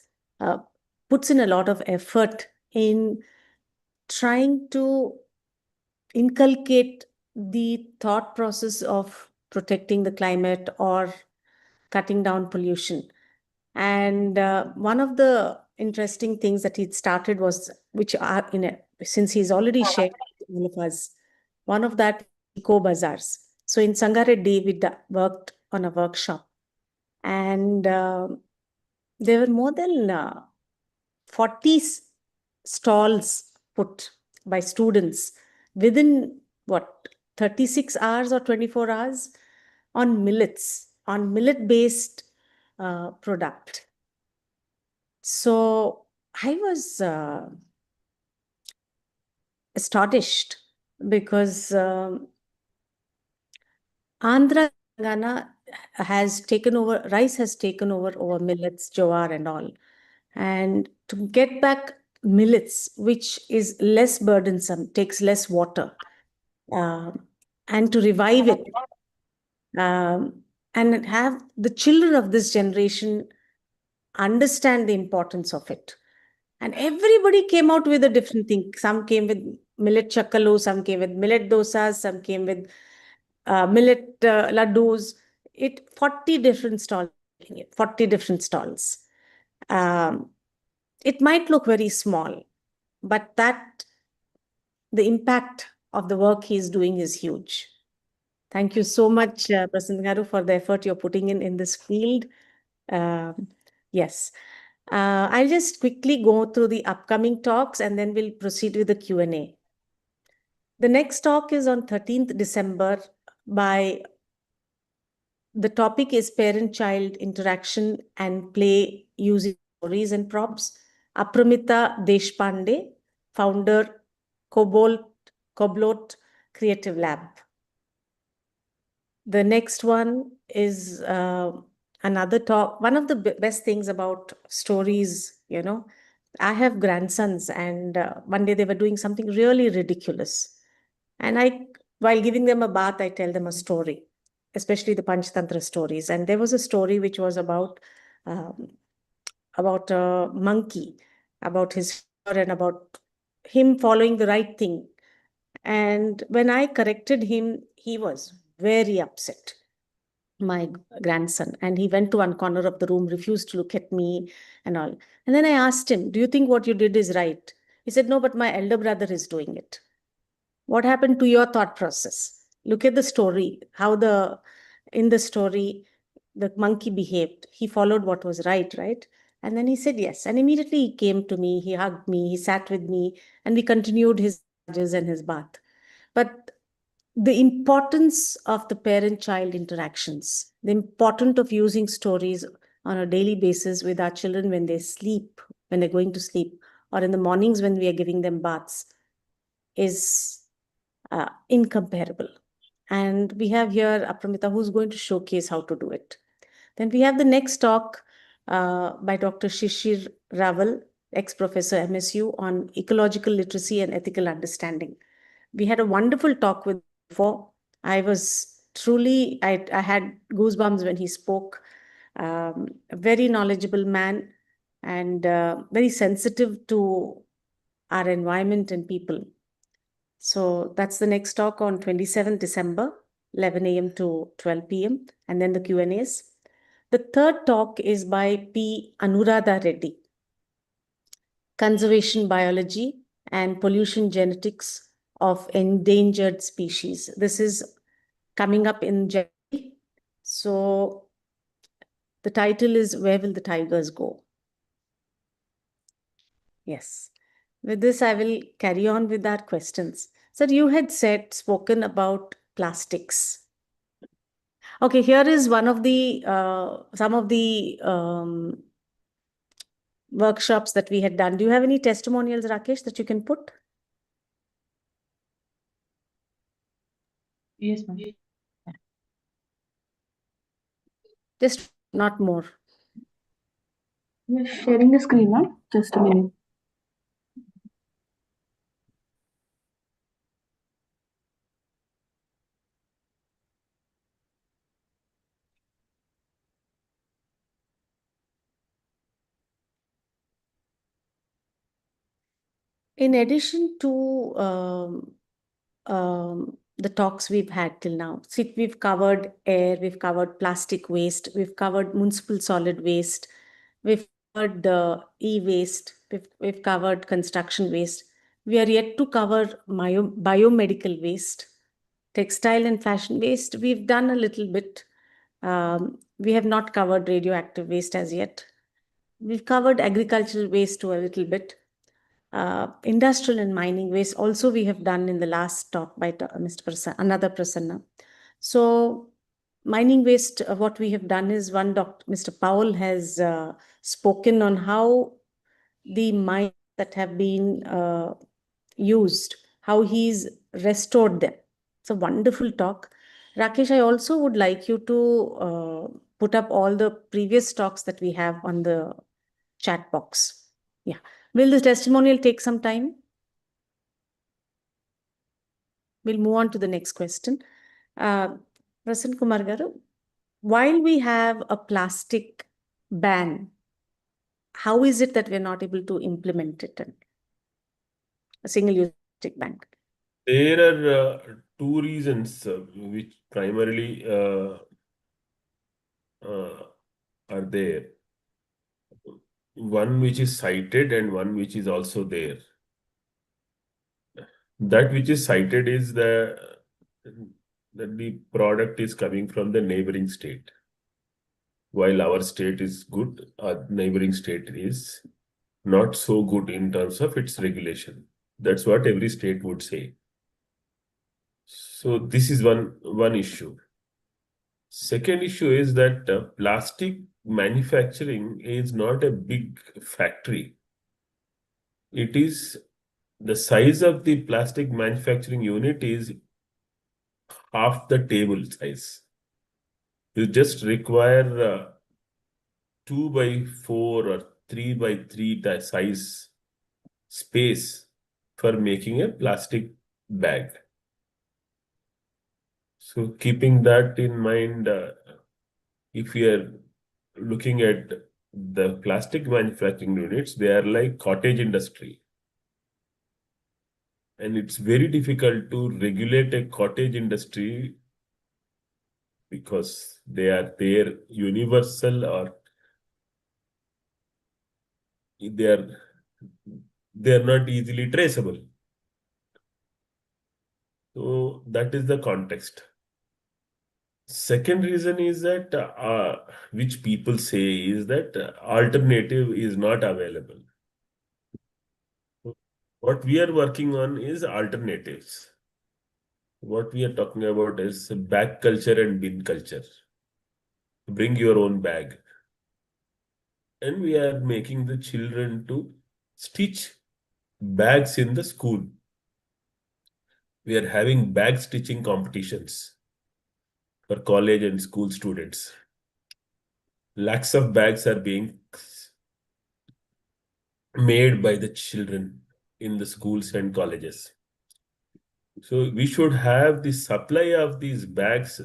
E: puts in a lot of effort in trying to inculcate the thought process of protecting the climate or cutting down pollution. And one of the interesting things that he started was, which are since he's already shared with all of us, one of that eco bazaars. So in Sangareddy, we worked on a workshop, and there were more than 40 stalls put by students within 36 hours or 24 hours on millets, on millet based product. So I was astonished because Andhra Telangana has taken over, rice has taken over millets, jowar and all. And to get back millets, which is less burdensome, takes less water, and to revive it, and have the children of this generation understand the importance of it. And everybody came out with a different thing. Some came with millet chakkalu, some came with millet dosas, some came with millet laddus. 40 different stalls, 40 different stalls. It might look very small, but the impact of the work he is doing is huge. Thank you so much, Prasanna Garu, for the effort you're putting in this field. Yes. I'll just quickly go through the upcoming talks and then we'll proceed with the Q&A. The next talk is on 13th December by, the topic is parent-child interaction and play using stories and props. Apramita Deshpande, founder, Koblot Creative Lab. The next one is another talk. One of the best things about stories, I have grandsons, and one day they were doing something really ridiculous. And while giving them a bath, I tell them a story, especially the Panchtantra stories. And there was a story which was about a monkey, about his fear and about him following the right thing. And when I corrected him, he was very upset, my grandson. And he went to one corner of the room, refused to look at me and all. And then I asked him, do you think what you did is right? He said, no, but my elder brother is doing it. What happened to your thought process? Look at the story, in the story, the monkey behaved. He followed what was right? And then he said yes. And immediately he came to me, he hugged me, he sat with me, and we continued his massages and his bath. But the importance of the parent-child interactions, the importance of using stories on a daily basis with our children when they sleep, when they're going to sleep, or in the mornings when we are giving them baths, is incomparable. And we have here Apramita, who's going to showcase how to do it. Then we have the next talk by Dr. Shishir Raval, ex-professor MSU, on ecological literacy and ethical understanding. We had a wonderful talk with him before. I had goosebumps when he spoke. A very knowledgeable man and very sensitive to our environment and people. So that's the next talk on 27th December, 11 a.m. to 12 p.m. And then the Q&As. The third talk is by P. Anuradha Reddy, Conservation Biology and Pollution Genetics of Endangered Species. This is coming up in January. So the title is, Where Will the Tigers Go? Yes. With this, I will carry on with our questions. Sir, you had spoken about plastics. Okay, here is one of the, some of the workshops that we had done. Do you have any testimonials, Rakesh, that you can put?
F: Yes, ma'am.
E: Just not more.
F: We're sharing the screen, ma'am. Just a minute.
E: In addition to the talks we've had till now, see, we've covered air, we've covered plastic waste, we've covered municipal solid waste, we've covered e-waste, we've covered construction waste. We are yet to cover biomedical waste, textile and fashion waste. We've done a little bit. We have not covered radioactive waste as yet. We've covered agricultural waste to a little bit. Industrial and mining waste also we have done in the last talk by Mr. Prasanna. So mining waste, what we have done is Mr. Powell has spoken on how the mines that have been used, how he's restored them. It's a wonderful talk. Rakesh, I also would like you to put up all the previous talks that we have on the chat box. Yeah. Will this testimonial take some time? We'll move on to the next question. Prasanna Kumar Garu, while we have a plastic ban, how is it that we're not able to implement it in a single-use plastic ban?
B: There are two reasons which primarily are there. One which is cited and one which is also there. That which is cited is that the product is coming from the neighboring state. While our state is good, our neighboring state is not so good in terms of its regulation. That's what every state would say. So this is one issue. Second issue is that plastic manufacturing is not a big factory. It is the size of the plastic manufacturing unit is half the table size. You just require 2x4 or 3x3 size space for making a plastic bag. So keeping that in mind, if we are looking at the plastic manufacturing units, they are like cottage industry. And it's very difficult to regulate a cottage industry because they are there universal or they're not easily traceable. So that is the context. Second reason is that which people say is that alternative is not available. What we are working on is alternatives. What we are talking about is bag culture and bin culture. Bring your own bag. And we are making the children to stitch bags in the school. We are having bag stitching competitions for college and school students. Lakhs of bags are being made by the children in the schools and colleges. So we should have the supply of these bags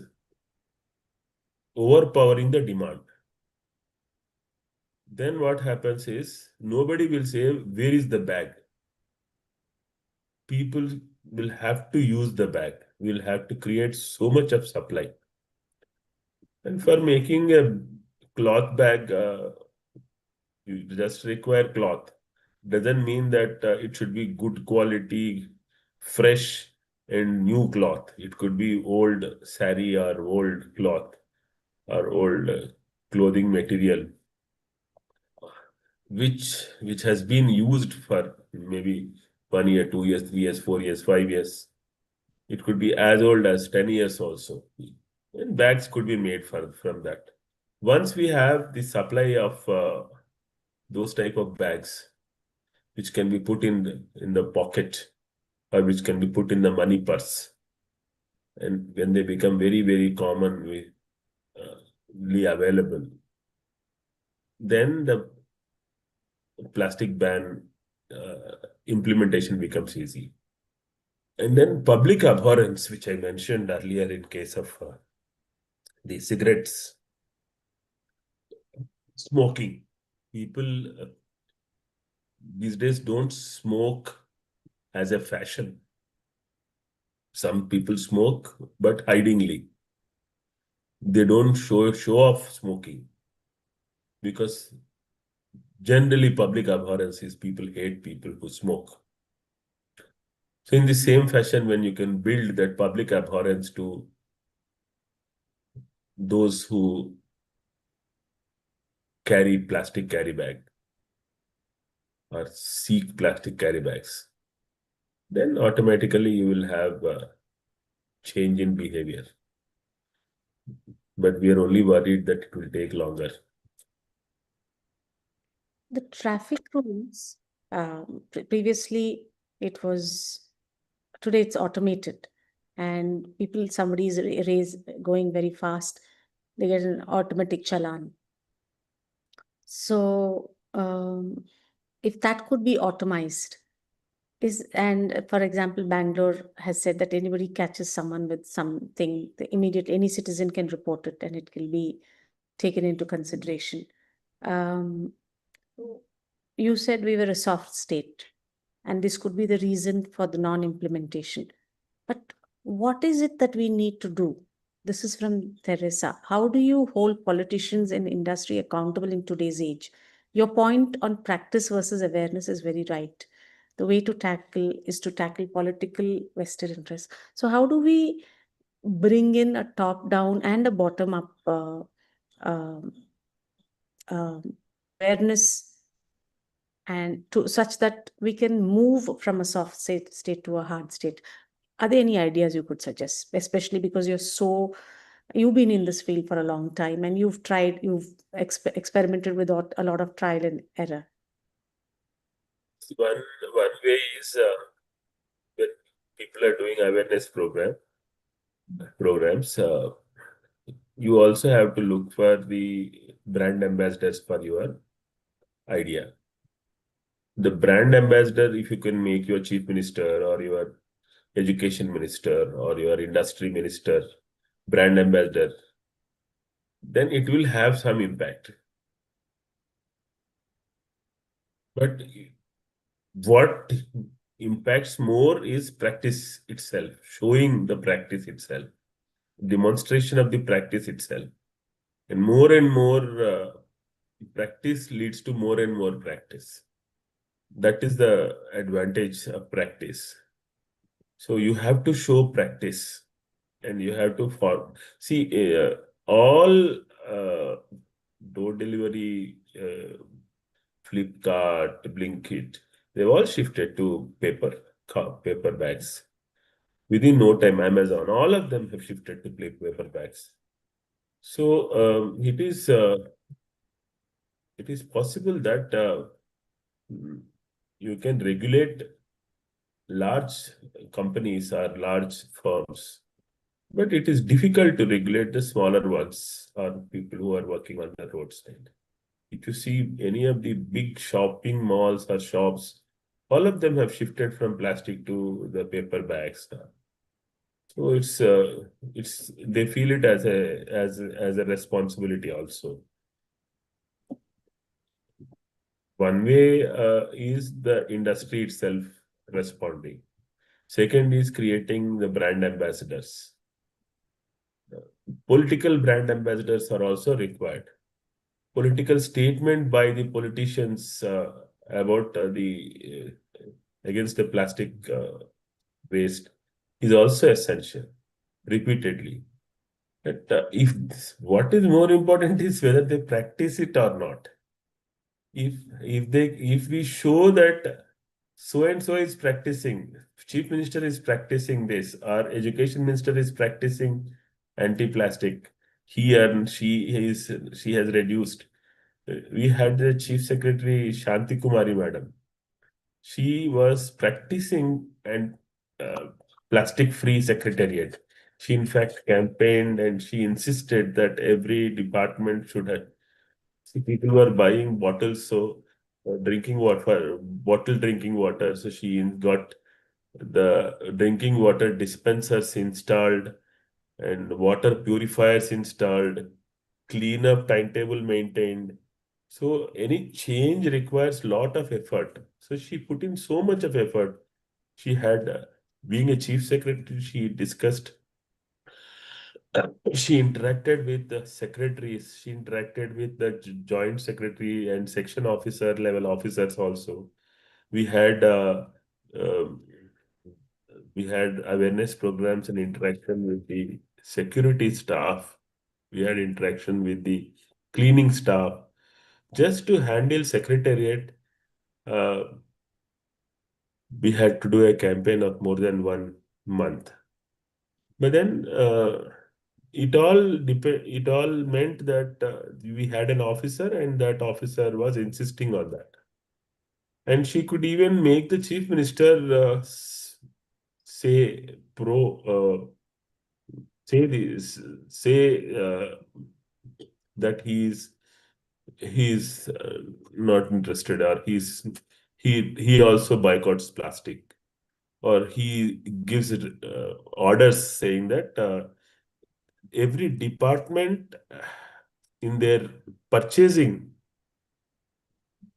B: overpowering the demand. Then what happens is nobody will say, where is the bag? People will have to use the bag. We'll have to create so much of supply. And for making a cloth bag, you just require cloth. Doesn't mean that it should be good quality, fresh and new cloth. It could be old sari or old cloth or old clothing material, which has been used for maybe 1 year, 2 years, 3 years, 4 years, 5 years. It could be as old as 10 years also. And bags could be made from that. Once we have the supply of those type of bags, which can be put in the pocket or which can be put in the money purse, and when they become very, very commonly available, then the plastic ban implementation becomes easy. And then public abhorrence, which I mentioned earlier in case of the cigarettes, smoking. People these days don't smoke as a fashion. Some people smoke, but hidingly. They don't show off smoking because generally public abhorrence is people hate people who smoke. So in the same fashion, when you can build that public abhorrence to those who carry plastic carry bag or seek plastic carry bags, then automatically you will have a change in behavior. But we are only worried that it will take longer.
E: The traffic rules, previously it was, today it's automated, and somebody is going very fast, they get an automatic challan. So if that could be automized, for example, Bangalore has said that anybody catches someone with something, any citizen can report it and it will be taken into consideration. You said we were a soft state, and this could be the reason for the non-implementation. But what is it that we need to do? This is from Teresa. How do you hold politicians and industry accountable in today's age? Your point on practice versus awareness is very right. The way to tackle is to tackle political vested interests. So how do we bring in a top-down and a bottom-up um, awareness, and to such that we can move from a soft state to a hard state? Are there any ideas you could suggest, especially because you've been in this field for a long time and you've experimented with a lot of trial and error?
B: One way is when people are doing awareness programs, you also have to look for the brand ambassadors for your idea. The brand ambassador, if you can make your chief minister or your education minister or your industry minister brand ambassador, then it will have some impact. But what impacts more is practice itself, showing the practice itself, demonstration of the practice itself. And more practice leads to more and more practice. That is the advantage of practice. So you have to show practice, and you have to see all door delivery, Flipkart, Blinkit, they've all shifted to paper bags. Within no time, Amazon, all of them have shifted to paper bags. So it is possible that you can regulate large companies or large firms, but it is difficult to regulate the smaller ones or people who are working on the roadside. If you see any of the big shopping malls or shops, all of them have shifted from plastic to the paper bags now. So they feel it as a responsibility also. One way is the industry itself responding. Second is creating the brand ambassadors. Political brand ambassadors are also required. Political statement by the politicians about against the plastic waste is also essential, repeatedly. But what is more important is whether they practice it or not. If we show that so and so is practicing, chief minister is practicing this, our education minister is practicing anti-plastic, she has reduced. We had the chief secretary Shanti Kumari madam. She was practicing and plastic-free secretariat. She in fact campaigned and she insisted that every department should have. See, people were buying bottles, so drinking water, bottled drinking water. So she got the drinking water dispensers installed and water purifiers installed, cleanup timetable maintained. So any change requires lot of effort. So she put in so much of effort. She had, being a chief secretary, she discussed, she interacted with the secretaries, she interacted with the joint secretary and section officer level officers also. We had um, we had awareness programs and interaction with the security staff. We had interaction with the cleaning staff. Just to handle secretariat, uh, we had to do a campaign of more than 1 month. But then it all meant that we had an officer, and that officer was insisting on that. And she could even make the chief minister say say this say that he's not interested, or he also boycotts plastic, or he gives orders saying that every department in their purchasing,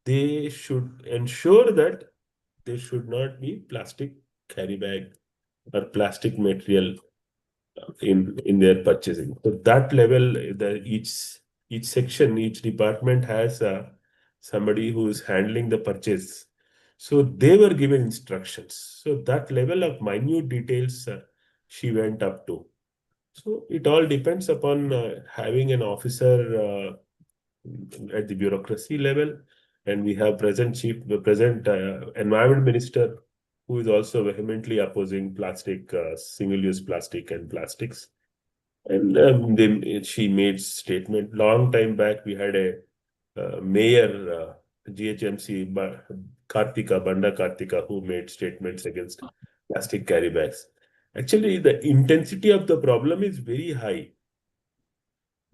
B: they should ensure that there should not be plastic carry bag or plastic material in their purchasing. So that level, each section, each department has somebody who is handling the purchase. So they were given instructions. So that level of minute details she went up to. So it all depends upon having an officer at the bureaucracy level, and we have the present environment minister, who is also vehemently opposing plastic, single-use plastic and plastics. And then she made statement long time back. We had a mayor, GHMC, Banda Kartika, who made statements against plastic carry bags. Actually, the intensity of the problem is very high.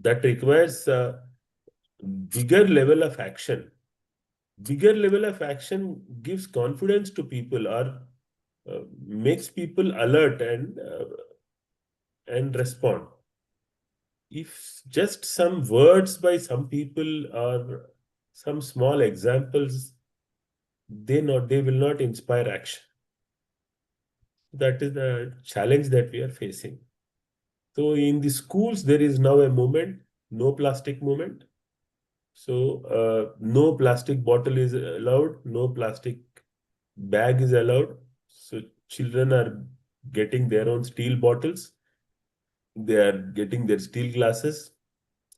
B: That requires bigger level of action. Bigger level of action gives confidence to people, or makes people alert and respond. If just some words by some people or some small examples, they will not inspire action. That is the challenge that we are facing. So in the schools, there is now a movement, no plastic movement. So no plastic bottle is allowed, no plastic bag is allowed. So children are getting their own steel bottles. They are getting their steel glasses.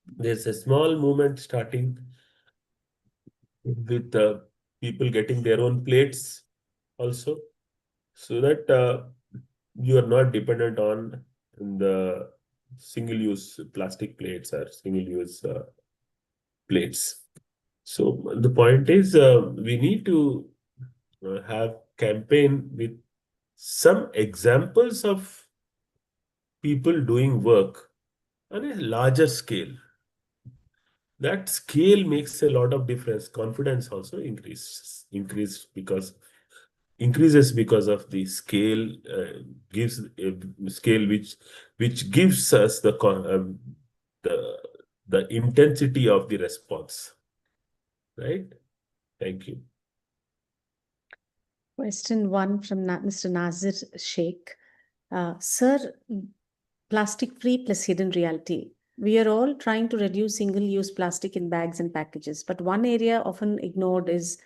B: There's a small movement starting with people getting their own plates also, so that you are not dependent on the single-use plastic plates or single-use plates. So the point is, we need to have campaign with some examples of people doing work on a larger scale. That scale makes a lot of difference. Confidence also increases because of the scale, gives a scale which gives us the the intensity of the response. Right? Thank you.
E: Question one from Mr. Nazir Sheikh. Sir, plastic free plus hidden reality. We are all trying to reduce single-use plastic in bags and packages, but one area often ignored is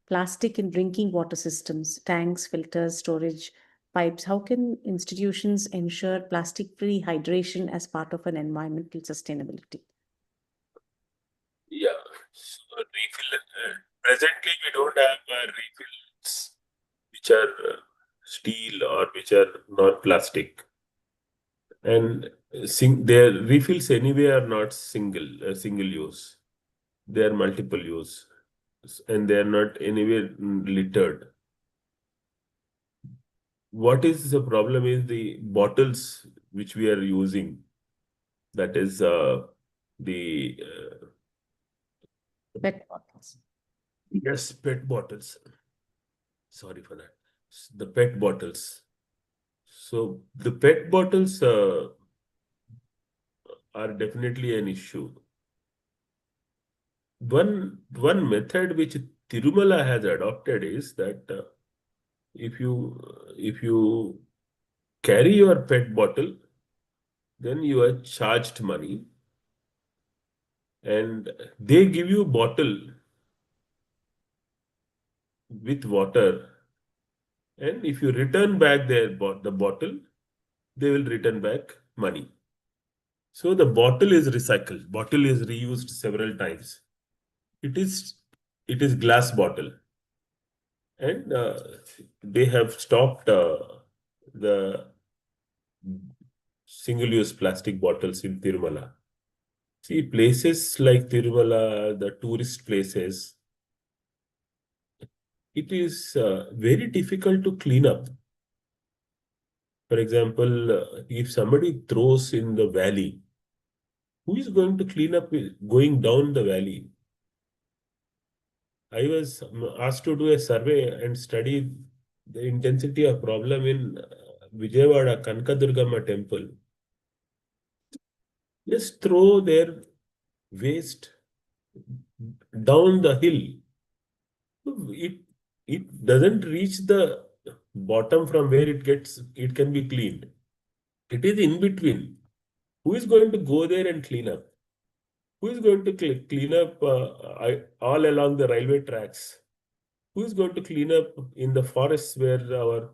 E: plastic in drinking water systems, tanks, filters, storage, pipes. How can institutions ensure plastic-free hydration as part of an environmental sustainability?
B: Yeah. So refill. Presently, we don't have refills which are steel or which are not plastic. And their refills anyway are not single use. They are multiple use, and they are not anywhere littered. What is the problem is the bottles which we are using. That is the
E: PET bottles.
B: yes, PET bottles. Sorry for that. The PET bottles. So the PET bottles are definitely an issue. One method which Tirumala has adopted is that if you carry your PET bottle, then you are charged money, and they give you bottle with water, and if you return back the bottle, they will return back money. So the bottle is recycled. Bottle is reused several times. It is glass bottle, and they have stopped the single-use plastic bottles in Tirumala. See, places like Tirumala, the tourist places, it is very difficult to clean up. For example, if somebody throws in the valley, who is going to clean up going down the valley? I was asked to do a survey and study the intensity of problem in Vijayawada Kanakadurgamma temple. Just throw their waste down the hill. It doesn't reach the bottom from where it can be cleaned. It is in between. Who is going to go there and clean up? Who is going to clean up all along the railway tracks? Who is going to clean up in the forests where the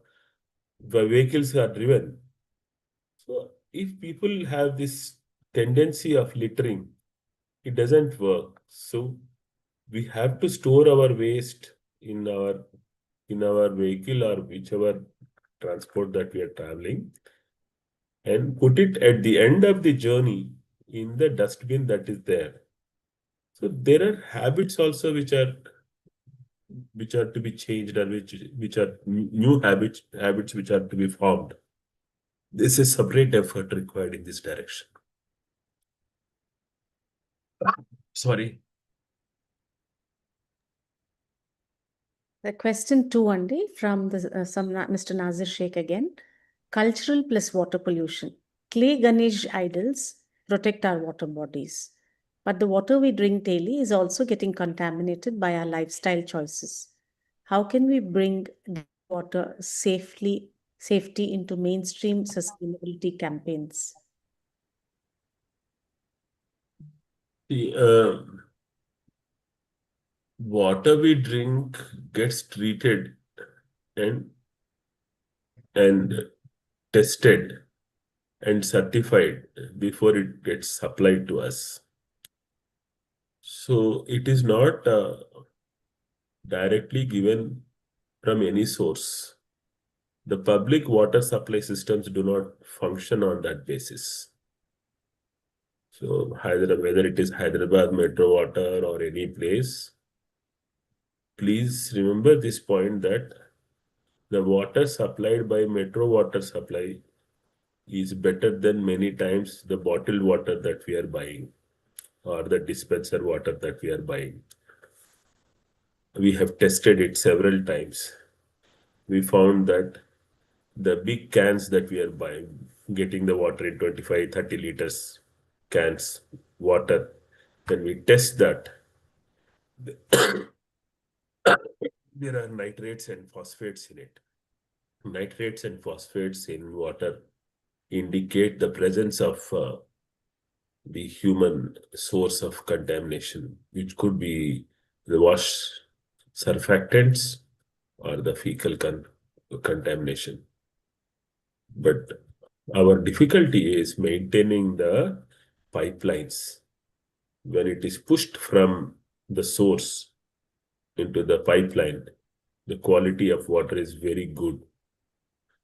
B: vehicles are driven? So if people have this tendency of littering, it doesn't work. So we have to store our waste in our vehicle or whichever transport that we are traveling, and put it at the end of the journey in the dustbin that is there. So there are habits also which are to be changed, or which are new habits which are to be formed. This is separate effort required in this direction. Sorry.
E: The question 2 only from Mr. Nazir Sheikh again. Cultural plus water pollution. Clay Ganesh idols protect our water bodies. But the water we drink daily is also getting contaminated by our lifestyle choices. How can we bring water safety into mainstream sustainability campaigns?
B: The water we drink gets treated and tested and certified before it gets supplied to us. So it is not directly given from any source. The public water supply systems do not function on that basis. So whether it is Hyderabad Metro Water or any place, please remember this point that the water supplied by Metro Water Supply is better than many times the bottled water that we are buying or the dispenser water that we are buying. We have tested it several times. We found that the big cans that we are buying, getting the water in 25, 30 liters cans water, when we test that, there are nitrates and phosphates in it. Nitrates and phosphates in water indicate the presence of the human source of contamination, which could be the wash surfactants or the fecal contamination. But our difficulty is maintaining the pipelines. When it is pushed from the source into the pipeline, the quality of water is very good.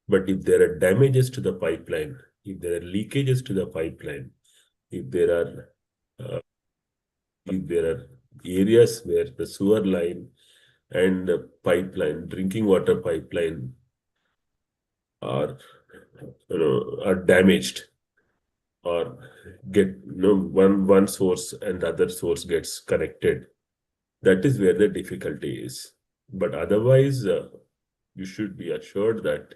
B: But if there are damages to the pipeline, if there are leakages to the pipeline, if there are areas where the sewer line and the pipeline, drinking water pipeline are damaged, or get one source and the other source gets connected, that is where the difficulty is. But otherwise, you should be assured that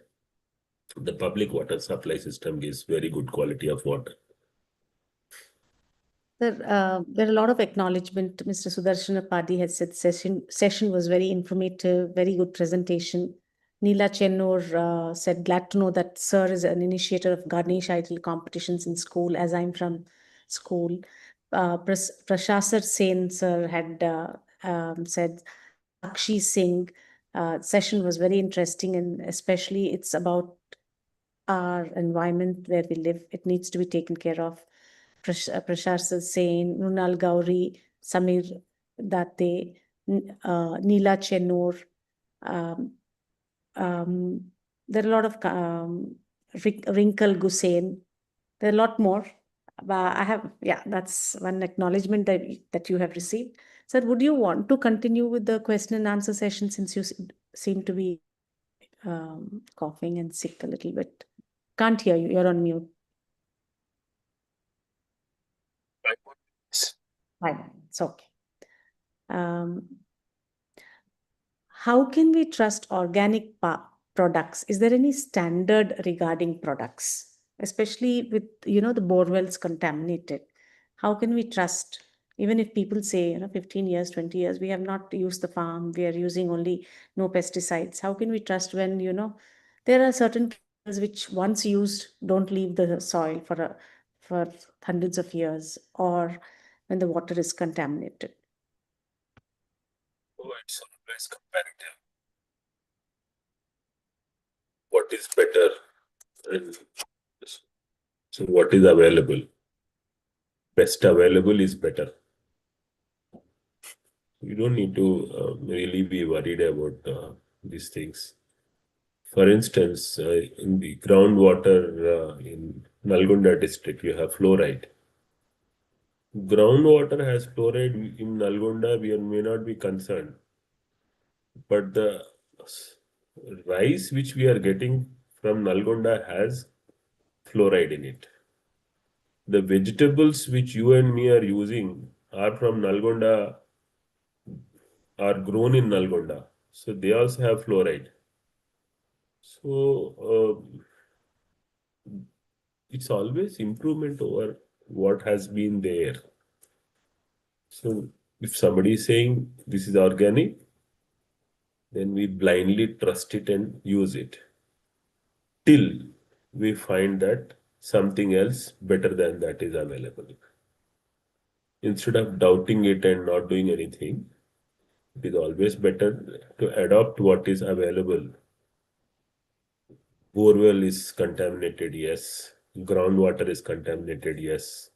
B: the public water supply system gives very good quality of water.
E: There are a lot of acknowledgement. Mr. Sudarshan Padi has said session was very informative, very good presentation. Neela Chennur said, glad to know that Sir is an initiator of Ganesh idol competitions in school, as I'm from school. Prashasar Sen Sir had said, Sakshi Singh session was very interesting, and especially it's about our environment where we live. It needs to be taken care of. Prashasar Sen, Nunal Gauri, Samir Date, Neela Chennur. There are a lot of Wrinkle Gusain. There are a lot more. But that's one acknowledgement that you have received. Sir, would you want to continue with the question and answer session since you seem to be coughing and sick a little bit? Can't hear you. You're on mute.
B: 5 more minutes.
E: Fine. It's okay. How can we trust organic products? Is there any standard regarding products, especially with the borewells contaminated? How can we trust? Even if people say 15 years, 20 years, we have not used the farm, we are using only no pesticides. How can we trust when there are certain chemicals which once used don't leave the soil for hundreds of years, or when the water is contaminated?
B: Oh, it's always comparative. What is better? And so what is available? Best available is better. You don't need to really be worried about these things. For instance, in the groundwater in Nalgonda district, you have fluoride. Groundwater has fluoride in Nalgonda, we may not be concerned. But the rice which we are getting from Nalgonda has fluoride in it. The vegetables which you and me are using are from Nalgonda, are grown in Nalgonda. So they also have fluoride. So it's always improvement over what has been there. So if somebody is saying this is organic, then we blindly trust it and use it till we find that something else better than that is available. Instead of doubting it and not doing anything, it is always better to adopt what is available. Borewell is contaminated, yes. Groundwater is contaminated, yes.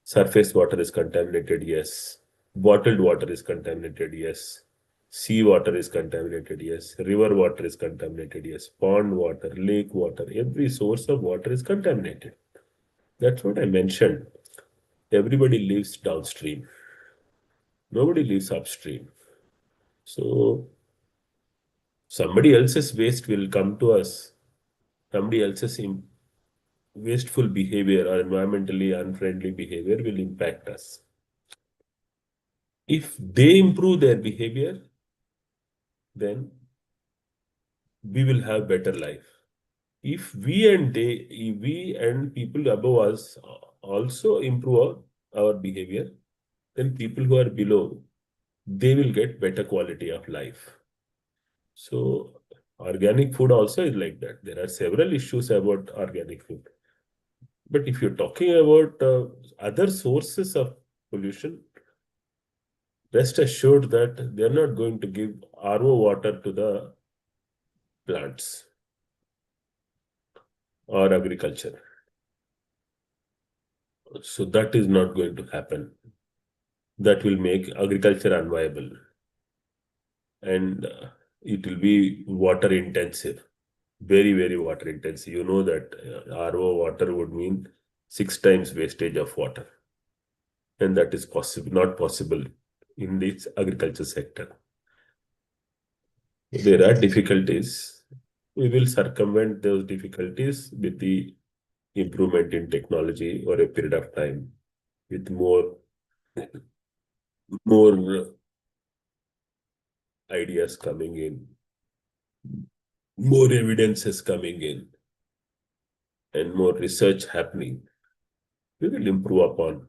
B: Surface water is contaminated, yes. Bottled water is contaminated, yes. Sea water is contaminated, yes. River water is contaminated, yes. Pond water, lake water, every source of water is contaminated. That's what I mentioned. Everybody lives downstream. Nobody lives upstream. So somebody else's waste will come to us. Somebody else's wasteful behavior or environmentally unfriendly behavior will impact us. If they improve their behavior, then we will have better life. If we and people above us also improve our behavior, then people who are below, they will get better quality of life. So organic food also is like that. There are several issues about organic food. But if you're talking about other sources of pollution, rest assured that they're not going to give RO water to the plants or agriculture. So that is not going to happen. That will make agriculture unviable. And it will be water intensive, very, very water intensive. You know that RO water would mean 6 times wastage of water. And that is not possible in this agriculture sector. There are difficulties. We will circumvent those difficulties with the improvement in technology over a period of time, with more ideas coming in, more evidences coming in, and more research happening. We will improve upon.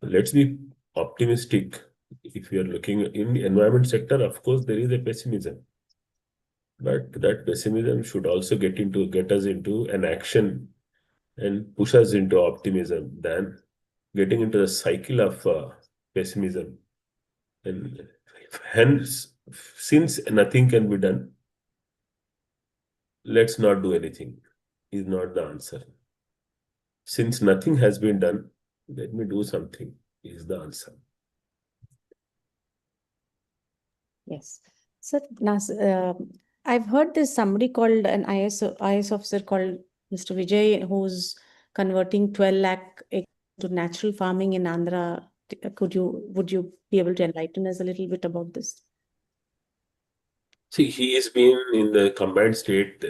B: Let's be optimistic. If we are looking in the environment sector, of course, there is a pessimism. But that pessimism should also get us into an action and push us into optimism than getting into the cycle of pessimism. And hence, since nothing can be done, let's not do anything is not the answer. Since nothing has been done, let me do something is the answer.
E: Yes. So, I've heard there's somebody called an IS officer called Mr. Vijay, who's converting 12 lakh acres to natural farming in Andhra. Would you be able to enlighten us a little bit about this?
B: See, he has been in the combined state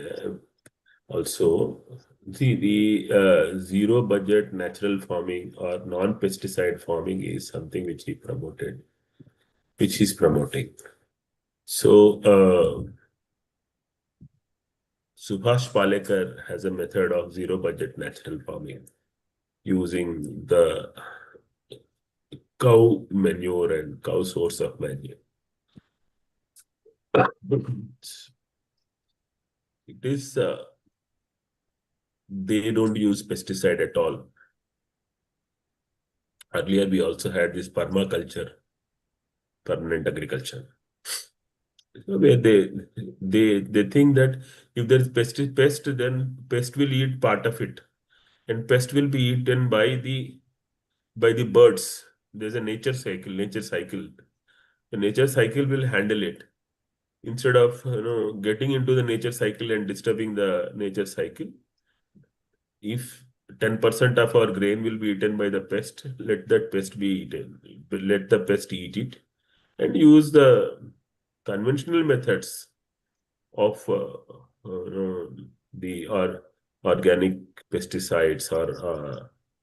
B: also. See, the zero budget natural farming or non-pesticide farming is something which he promoted, which he's promoting. So, Subhash Palekar has a method of zero budget natural farming using the cow manure and cow source of manure. It is, they don't use pesticide at all. Earlier, we also had this permaculture, permanent agriculture, where they think that if there's pest, then pest will eat part of it, and pest will be eaten by the birds. There's a nature cycle. The nature cycle will handle it. Instead of getting into the nature cycle and disturbing the nature cycle, if 10% of our grain will be eaten by the pest, let that pest be eaten. Let the pest eat it, and use the conventional methods of the organic pesticides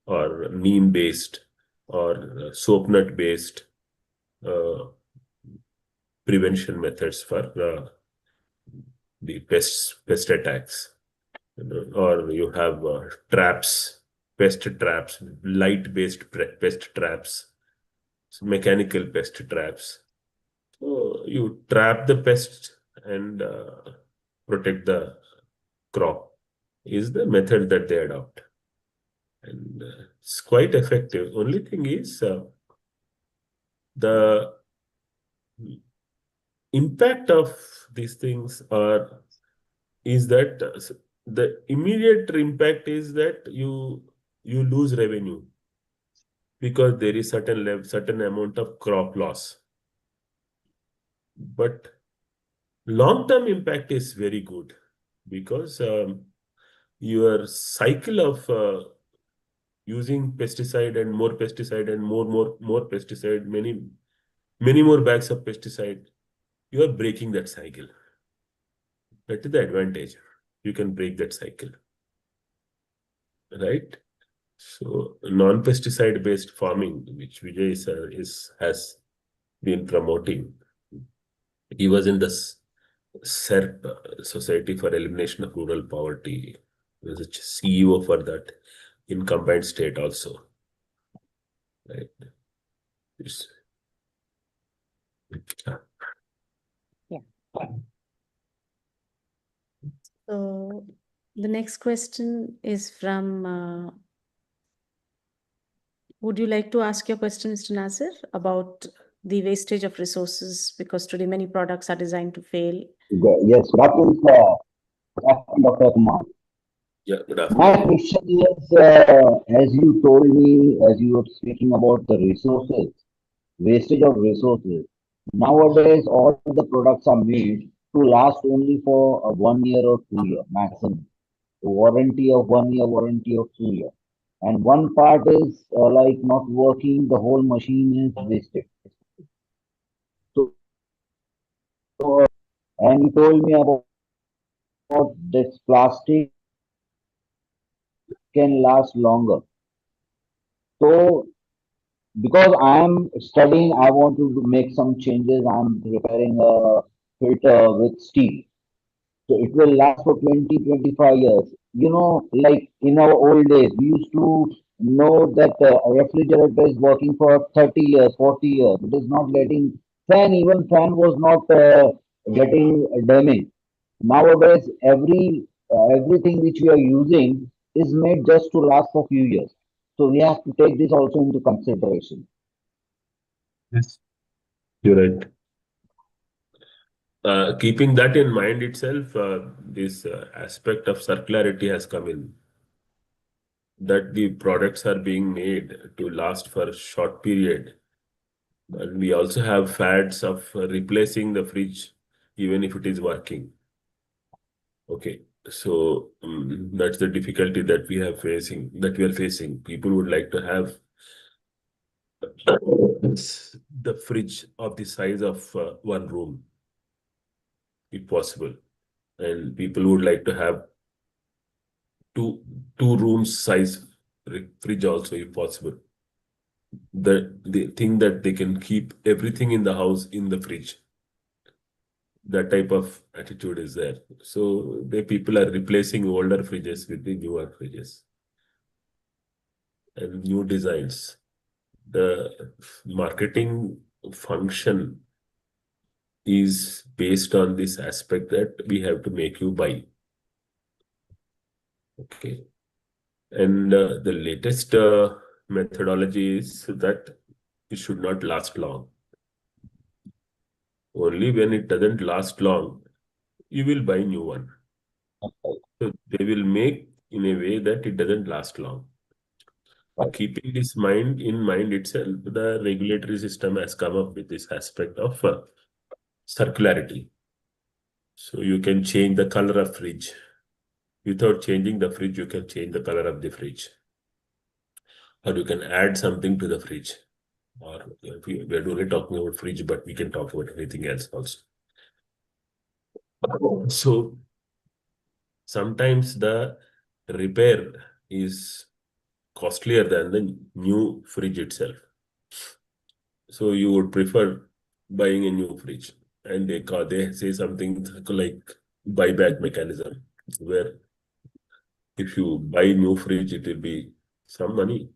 B: or neem based or soap nut based prevention methods for the pest attacks. Or you have traps, pest traps, light based pest traps, mechanical pest traps. So you trap the pest and protect the crop is the method that they adopt. And it's quite effective. Only thing is the impact of these things is that the immediate impact is that you lose revenue because there is certain amount of crop loss. But long-term impact is very good because your cycle of using pesticide and more pesticide and more pesticide, many more bags of pesticide, you are breaking that cycle. That is the advantage. You can break that cycle, right? So non-pesticide based farming, which Vijay has been promoting. He was in the SERP, Society for Elimination of Rural Poverty. He was a CEO for that in combined state also. Right.
E: Yeah. So the next question is from, would you like to ask your question, Mr. Nasir, about the wastage of resources? Because today many products are designed to fail.
G: Yes, good afternoon, Dr. Kumar.
B: Yeah, good
G: My
B: afternoon.
G: question is, as you told me, as you were speaking about the resources, wastage of resources. Nowadays, all the products are made to last only for 1 year or 2 year maximum. Warranty of 1 year, warranty of 2 year. And one part is like not working, the whole machine is wasted. So, and you told me about this plastic can last longer. So, because I am studying, I want to make some changes. I'm preparing a filter with steel. So it will last for 20, 25 years. You know, like in our old days, we used to know that a refrigerator is working for 30 years, 40 years. It is not getting even fan was not getting damaged. Nowadays, everything which we are using is made just to last for few years. So we have to take this also into consideration.
B: Yes, you're right. Keeping that in mind itself, this aspect of circularity has come in. That the products are being made to last for a short period. And we also have fads of replacing the fridge even if it is working. Okay. So that's the difficulty that we are facing. People would like to have the fridge of the size of one room, if possible, and people would like to have two rooms size fridge also, if possible. The thing that they can keep everything in the house in the fridge. That type of attitude is there. So the people are replacing older fridges with the newer fridges and new designs. The marketing function is based on this aspect that we have to make you buy. Okay. And the latest methodology is that it should not last long. Only when it doesn't last long, you will buy new one. So they will make in a way that it doesn't last long. So keeping this in mind itself, the regulatory system has come up with this aspect of circularity. So you can change the color of fridge. Without changing the fridge, you can change the color of the fridge. Or you can add something to the fridge. Or we're only talking about fridge, but we can talk about anything else also. So sometimes the repair is costlier than the new fridge itself. So you would prefer buying a new fridge, and they say something like buyback mechanism, where if you buy new fridge, it will be some money,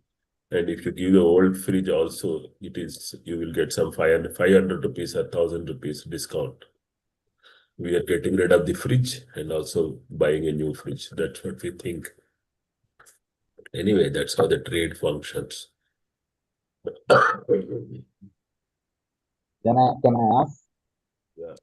B: and if you give the old fridge also, you will get some 500 rupees or 1,000 rupees discount. We are getting rid of the fridge and also buying a new fridge. That's what we think. Anyway, that's how the trade functions.
G: Can I ask?
B: Yeah.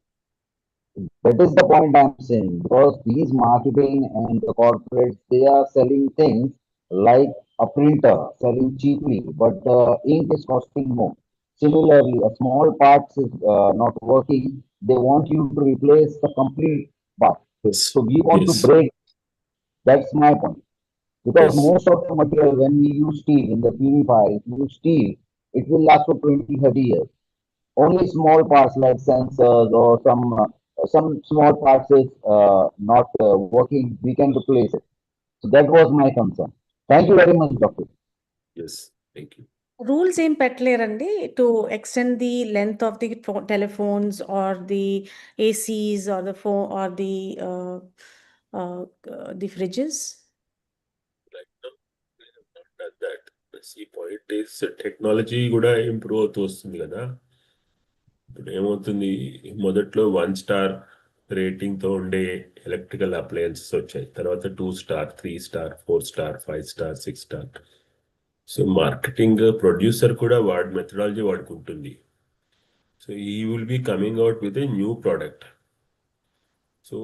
G: That is the point I'm saying, because these marketing and the corporates, they are selling things like a printer selling cheaply, but the ink is costing more. Similarly, a small part is not working. They want you to replace the complete part.
B: Yes.
G: So we want to
B: Yes.
G: break. That's my point. Because
B: Yes.
G: most of the material, when we use steel in the purifier, if you use steel, it will last for 20, 30 years. Only small parts like sensors or some small parts is not working, we can replace it. So that was my concern. Thank you very much, Doctor.
B: Yes. Thank you.
E: Rules ఏం పెట్టలేరండి to extend the length of the telephones or the ACs or the phone or the fridges
B: Right now, we have not done that. The key point is technology కూడా improve అవుతూ వస్తుంది కదా. ఇప్పుడు ఏమవుతుంది, మొదట్లో 1 star రేటింగ్తో ఉండే ఎలక్ట్రికల్ అప్లయన్సెస్ వచ్చాయి. తర్వాత 2 star, 3 star, 4 star, 5 star, 6 star. So marketing producer కూడా మెథడాలజీ వాడుకుంటుంది. సో ఈ will be coming out with a new product. So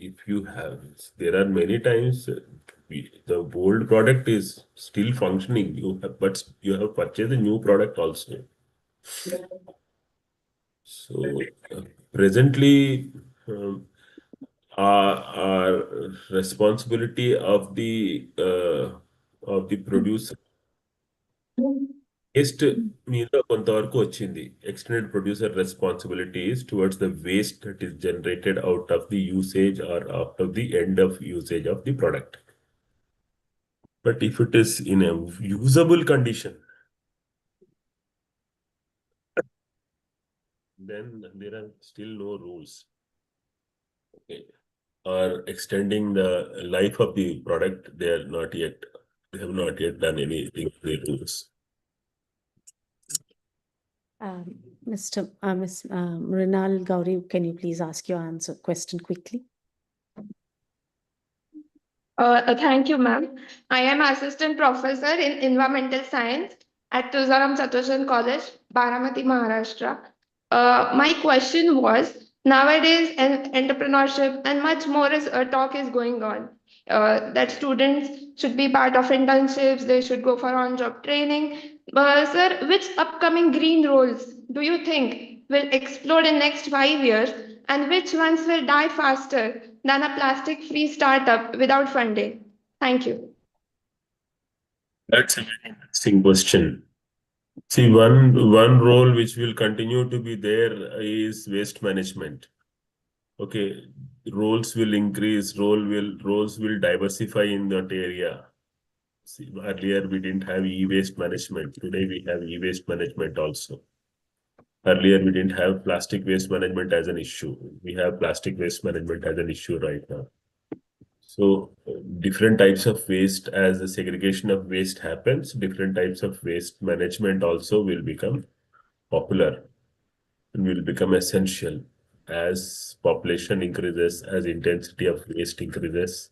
B: if you have, there are many times the old product is still functioning, but you have purchased a new product also. So presently, our responsibility of the producer waste మీద కొంతవరకు వచ్చింది. Extended producer responsibilities towards the waste that is generated out of the usage or out of the end of usage of the product. But if it is in a usable condition, then there are still no rules. Okay. Or extending the life of the product, they have not yet done anything with the rules.
E: Miss Mrinal Gauri, can you please ask your question quickly?
H: Thank you, ma'am. I am assistant professor in environmental science at Tuzaram Satyashan College, Baramati, Maharashtra. My question was, nowadays entrepreneurship and much more talk is going on. That students should be part of internships, they should go for on-job training. Sir, which upcoming green roles do you think will explode in next 5 years And which ones will die faster than a plastic-free startup without funding? Thank you.
B: That's a very interesting question. See, one role which will continue to be there is waste management. Okay, roles will increase, roles will diversify in that area. See, earlier we didn't have e-waste management. Today we have e-waste management also. Earlier we didn't have plastic waste management as an issue. We have plastic waste management as an issue right now. So different types of waste, as the segregation of waste happens, different types of waste management also will become popular and will become essential as population increases, as intensity of waste increases.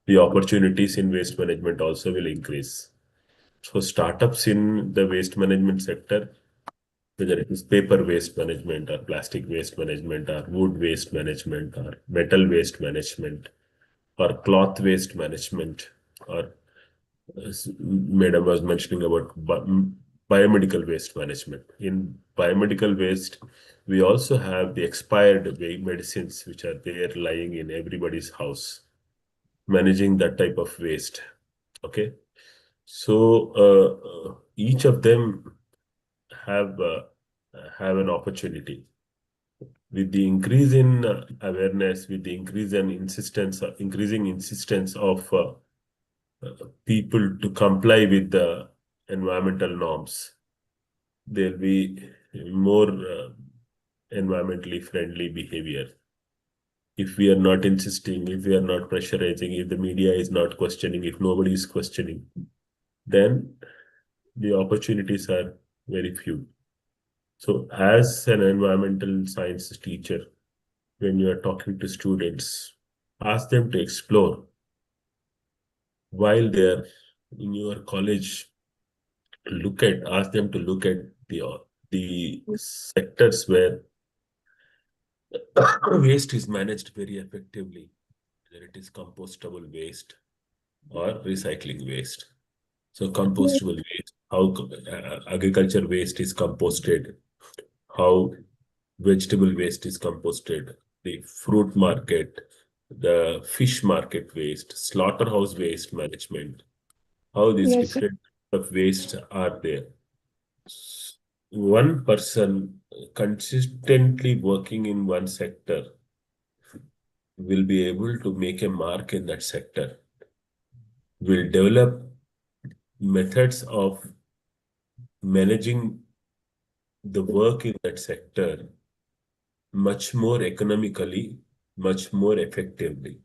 B: The opportunities in waste management also will increase. So startups in the waste management sector, whether it is paper waste management or plastic waste management or wood waste management or metal waste management or cloth waste management, or as Madam was mentioning about biomedical waste management. In biomedical waste, we also have the expired medicines which are there lying in everybody's house, managing that type of waste. Okay, so each of them have an opportunity. With the increase in awareness, with the increasing insistence of people to comply with the environmental norms, there'll be more environmentally friendly behavior. If we are not insisting, if we are not pressurizing, if the media is not questioning, if nobody is questioning, then the opportunities are very few. So as an environmental science teacher, when you are talking to students, ask them to explore while they're in your college. Ask them to look at the sectors where waste is managed very effectively, whether it is compostable waste or recycling waste. So compostable waste, how agriculture waste is composted, how vegetable waste is composted, the fruit market, the fish market waste, slaughterhouse waste management, how these
H: Yes, sir.
B: different of waste are there. One person consistently working in one sector will be able to make a mark in that sector, will develop methods of managing the work in that sector much more economically, much more effectively.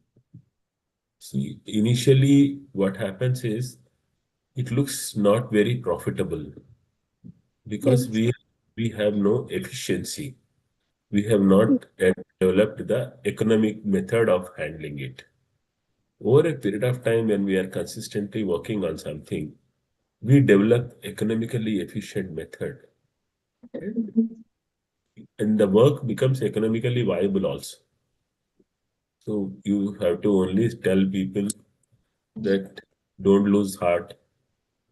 B: See, initially, what happens is it looks not very profitable because
H: Yes.
B: we have no efficiency. We have not yet developed the economic method of handling it. Over a period of time, when we are consistently working on something, we develop economically efficient method, and the work becomes economically viable also. So you have to only tell people that don't lose heart,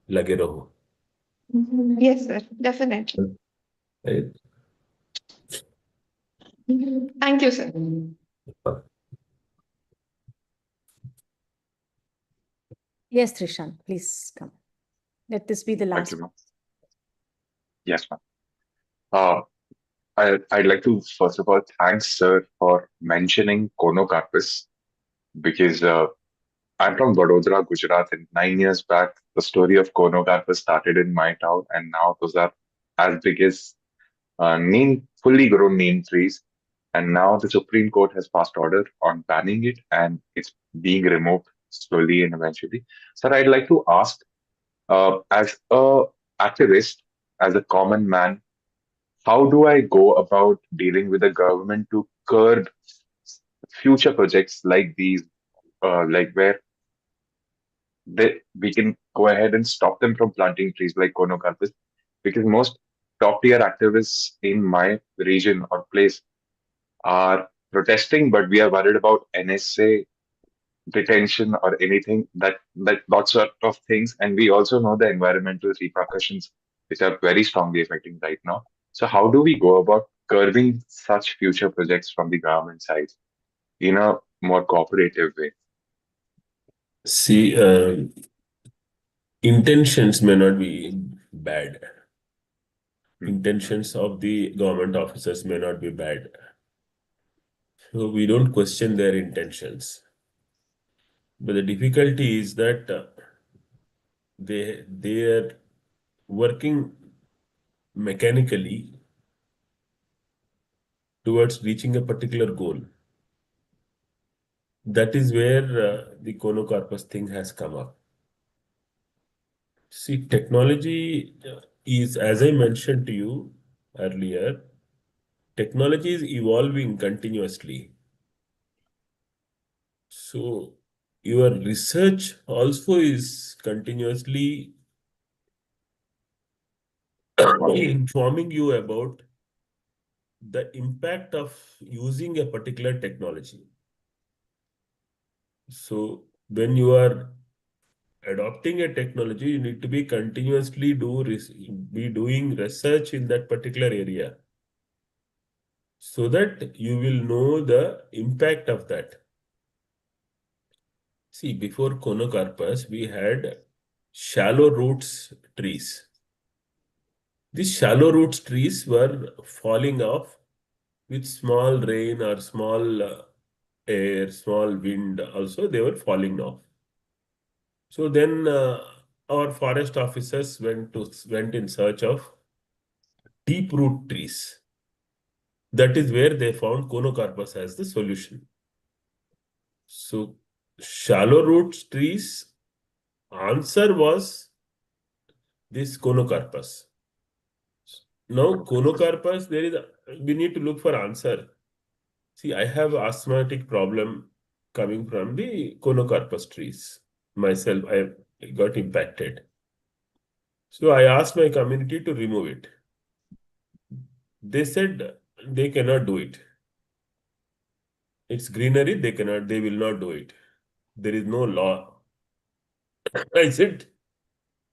B: lage raho.
H: Yes, sir. Definitely.
B: Right?
H: Thank you, sir.
E: Yes, Trishan, please come. Let this be the
A: Thank
E: last.
A: you, ma'am. Yes, ma'am. Uh, I'd like to first of all thank sir for mentioning Konokarpus because I'm from Vadodara, Gujarat, and 9 years back, the story of Konokarpus started in my town, and now those are as big as fully grown neem trees. And now the Supreme Court has passed order on banning it, and it's being removed slowly and eventually. Sir, I'd like to ask, as a activist, as a common man, how do I go about dealing with the government to curb future projects like these, like where we can go ahead and stop them from planting trees like Konokarpus? Because most top tier activists in my region or place are protesting, but we are worried about NSA detention or anything that sort of things. And we also know the environmental repercussions which are very strongly affecting right now. So how do we go about curbing such future projects from the government side in a more cooperative way?
B: See, intentions may not be bad. Intentions of the government officers may not be bad. So we don't question their intentions. But the difficulty is that they are working mechanically towards reaching a particular goal. That is where the conocorpus thing has come up. See, technology is, as I mentioned to you earlier, technology is evolving continuously. So your research also is continuously informing you about the impact of using a particular technology. So when you are adopting a technology, you need to be continuously be doing research in that particular area, so that you will know the impact of that. See, before conocarpus, we had shallow roots trees. These shallow roots trees were falling off with small rain or small air, small wind. Also, they were falling off. So then our forest officers went in search of deep root trees. That is where they found conocarpus as the solution. So shallow root trees, answer was this conocarpus. Now conocarpus, we need to look for answer. See, I have asthmatic problem coming from the conocarpus trees. Myself, I got impacted. So I asked my community to remove it. They said they cannot do it. It's greenery, they will not do it. There is no law. I said,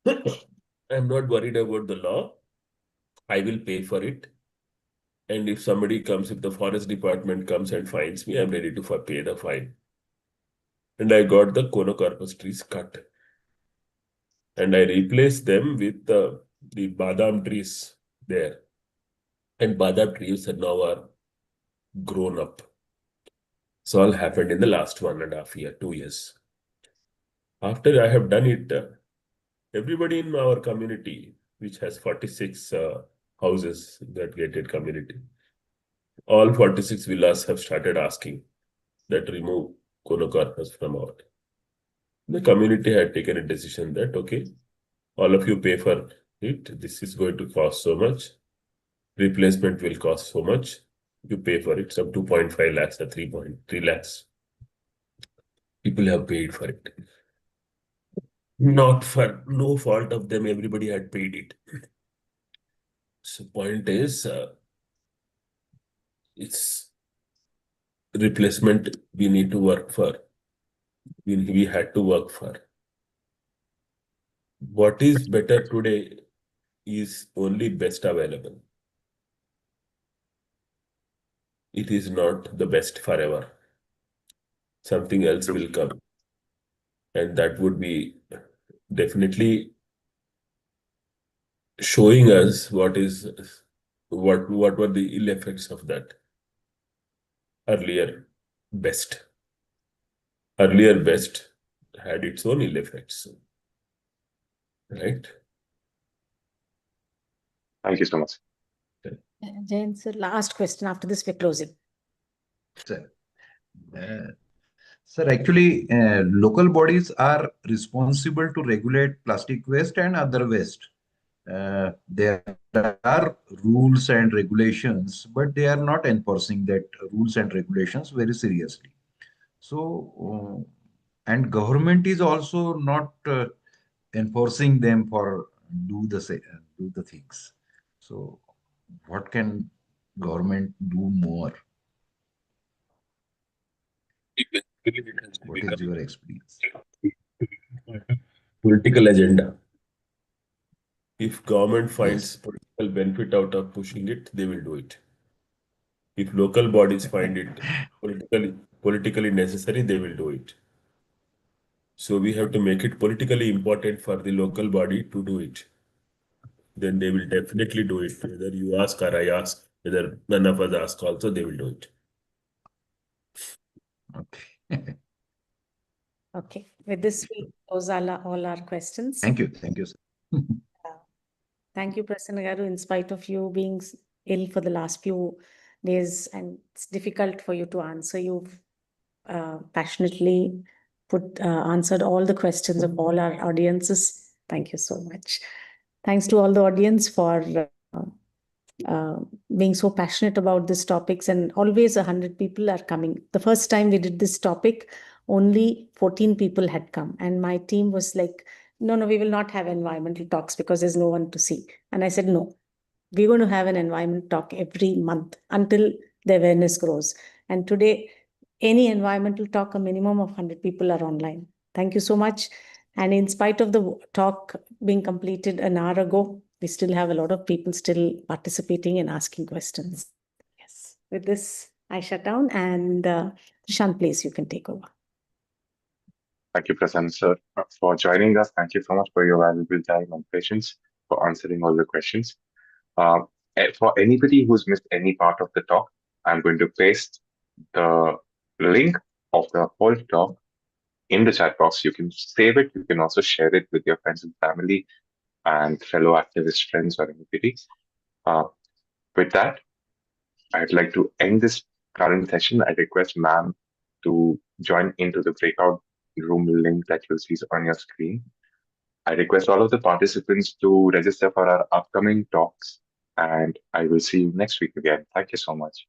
B: I'm not worried about the law. I will pay for it. And if the forest department comes and fines me, I'm ready to pay the fine. And I got the conocarpus trees cut. And I replaced them with the badam trees there. And badam trees are grown up. It's all happened in the last 1.5 years, 2 years. After I have done it, everybody in our community, which has 46 houses, that gated community, all 46 villas have started asking that remove conocarpus from our. The community had taken a decision that, okay, all of you pay for it. This is going to cost so much. Replacement will cost so much. You pay for it, some 2.5 lakhs or 3.3 lakhs. People have paid for it. Not for no fault of them, everybody had paid it. So point is, it's replacement we need to work for. We had to work for. What is better today is only best available. It is not the best forever. Something else will come. And that would be definitely showing us what were the ill effects of that earlier best. Earlier best had its own ill effects. Right?
A: Thank you so much.
E: Jain sir, last question. After this, we're closing.
I: Sir, sir, actually, local bodies are responsible to regulate plastic waste and other waste. There are rules and regulations, but they are not enforcing that rules and regulations very seriously. So, and government is also not enforcing them for do the things. So, what can government do more? What is your experience?
B: Political agenda. If government finds political benefit out of pushing it, they will do it. If local bodies find it politically necessary, they will do it. So we have to make it politically important for the local body to do it. Then they will definitely do it. Whether you ask or I ask, whether none of us ask also, they will do it.
I: Okay.
E: Okay. With this, we close all our questions.
I: Thank you. Thank you, sir.
E: Thank you, Prasanna Garu, in spite of you being ill for the last few days, and it's difficult for you to answer. You've passionately answered all the questions of all our audiences. Thank you so much. Thanks to all the audience for being so passionate about these topics, and always 100 people are coming. The first time we did this topic, only 14 people had come, and my team was like, no, we will not have environmental talks because there's no one to see. And I said, no, we're going to have an environment talk every month until the awareness grows. And today, any environmental talk, a minimum of 100 people are online. Thank you so much. And in spite of the talk being completed an hour ago, we still have a lot of people still participating and asking questions. Yes. With this, I shut down, and Prashant, please, you can take over.
A: Thank you, Prasanna sir, for joining us. Thank you so much for your valuable time and patience for answering all the questions. For anybody who's missed any part of the talk, I'm going to paste the link of the whole talk in the chat box. You can save it. You can also share it with your friends and family and fellow activist friends or anybody. With that, I'd like to end this current session. I request ma'am to join into the breakout room link that you'll see on your screen. I request all of the participants to register for our upcoming talks, and I will see you next week again. Thank you so much.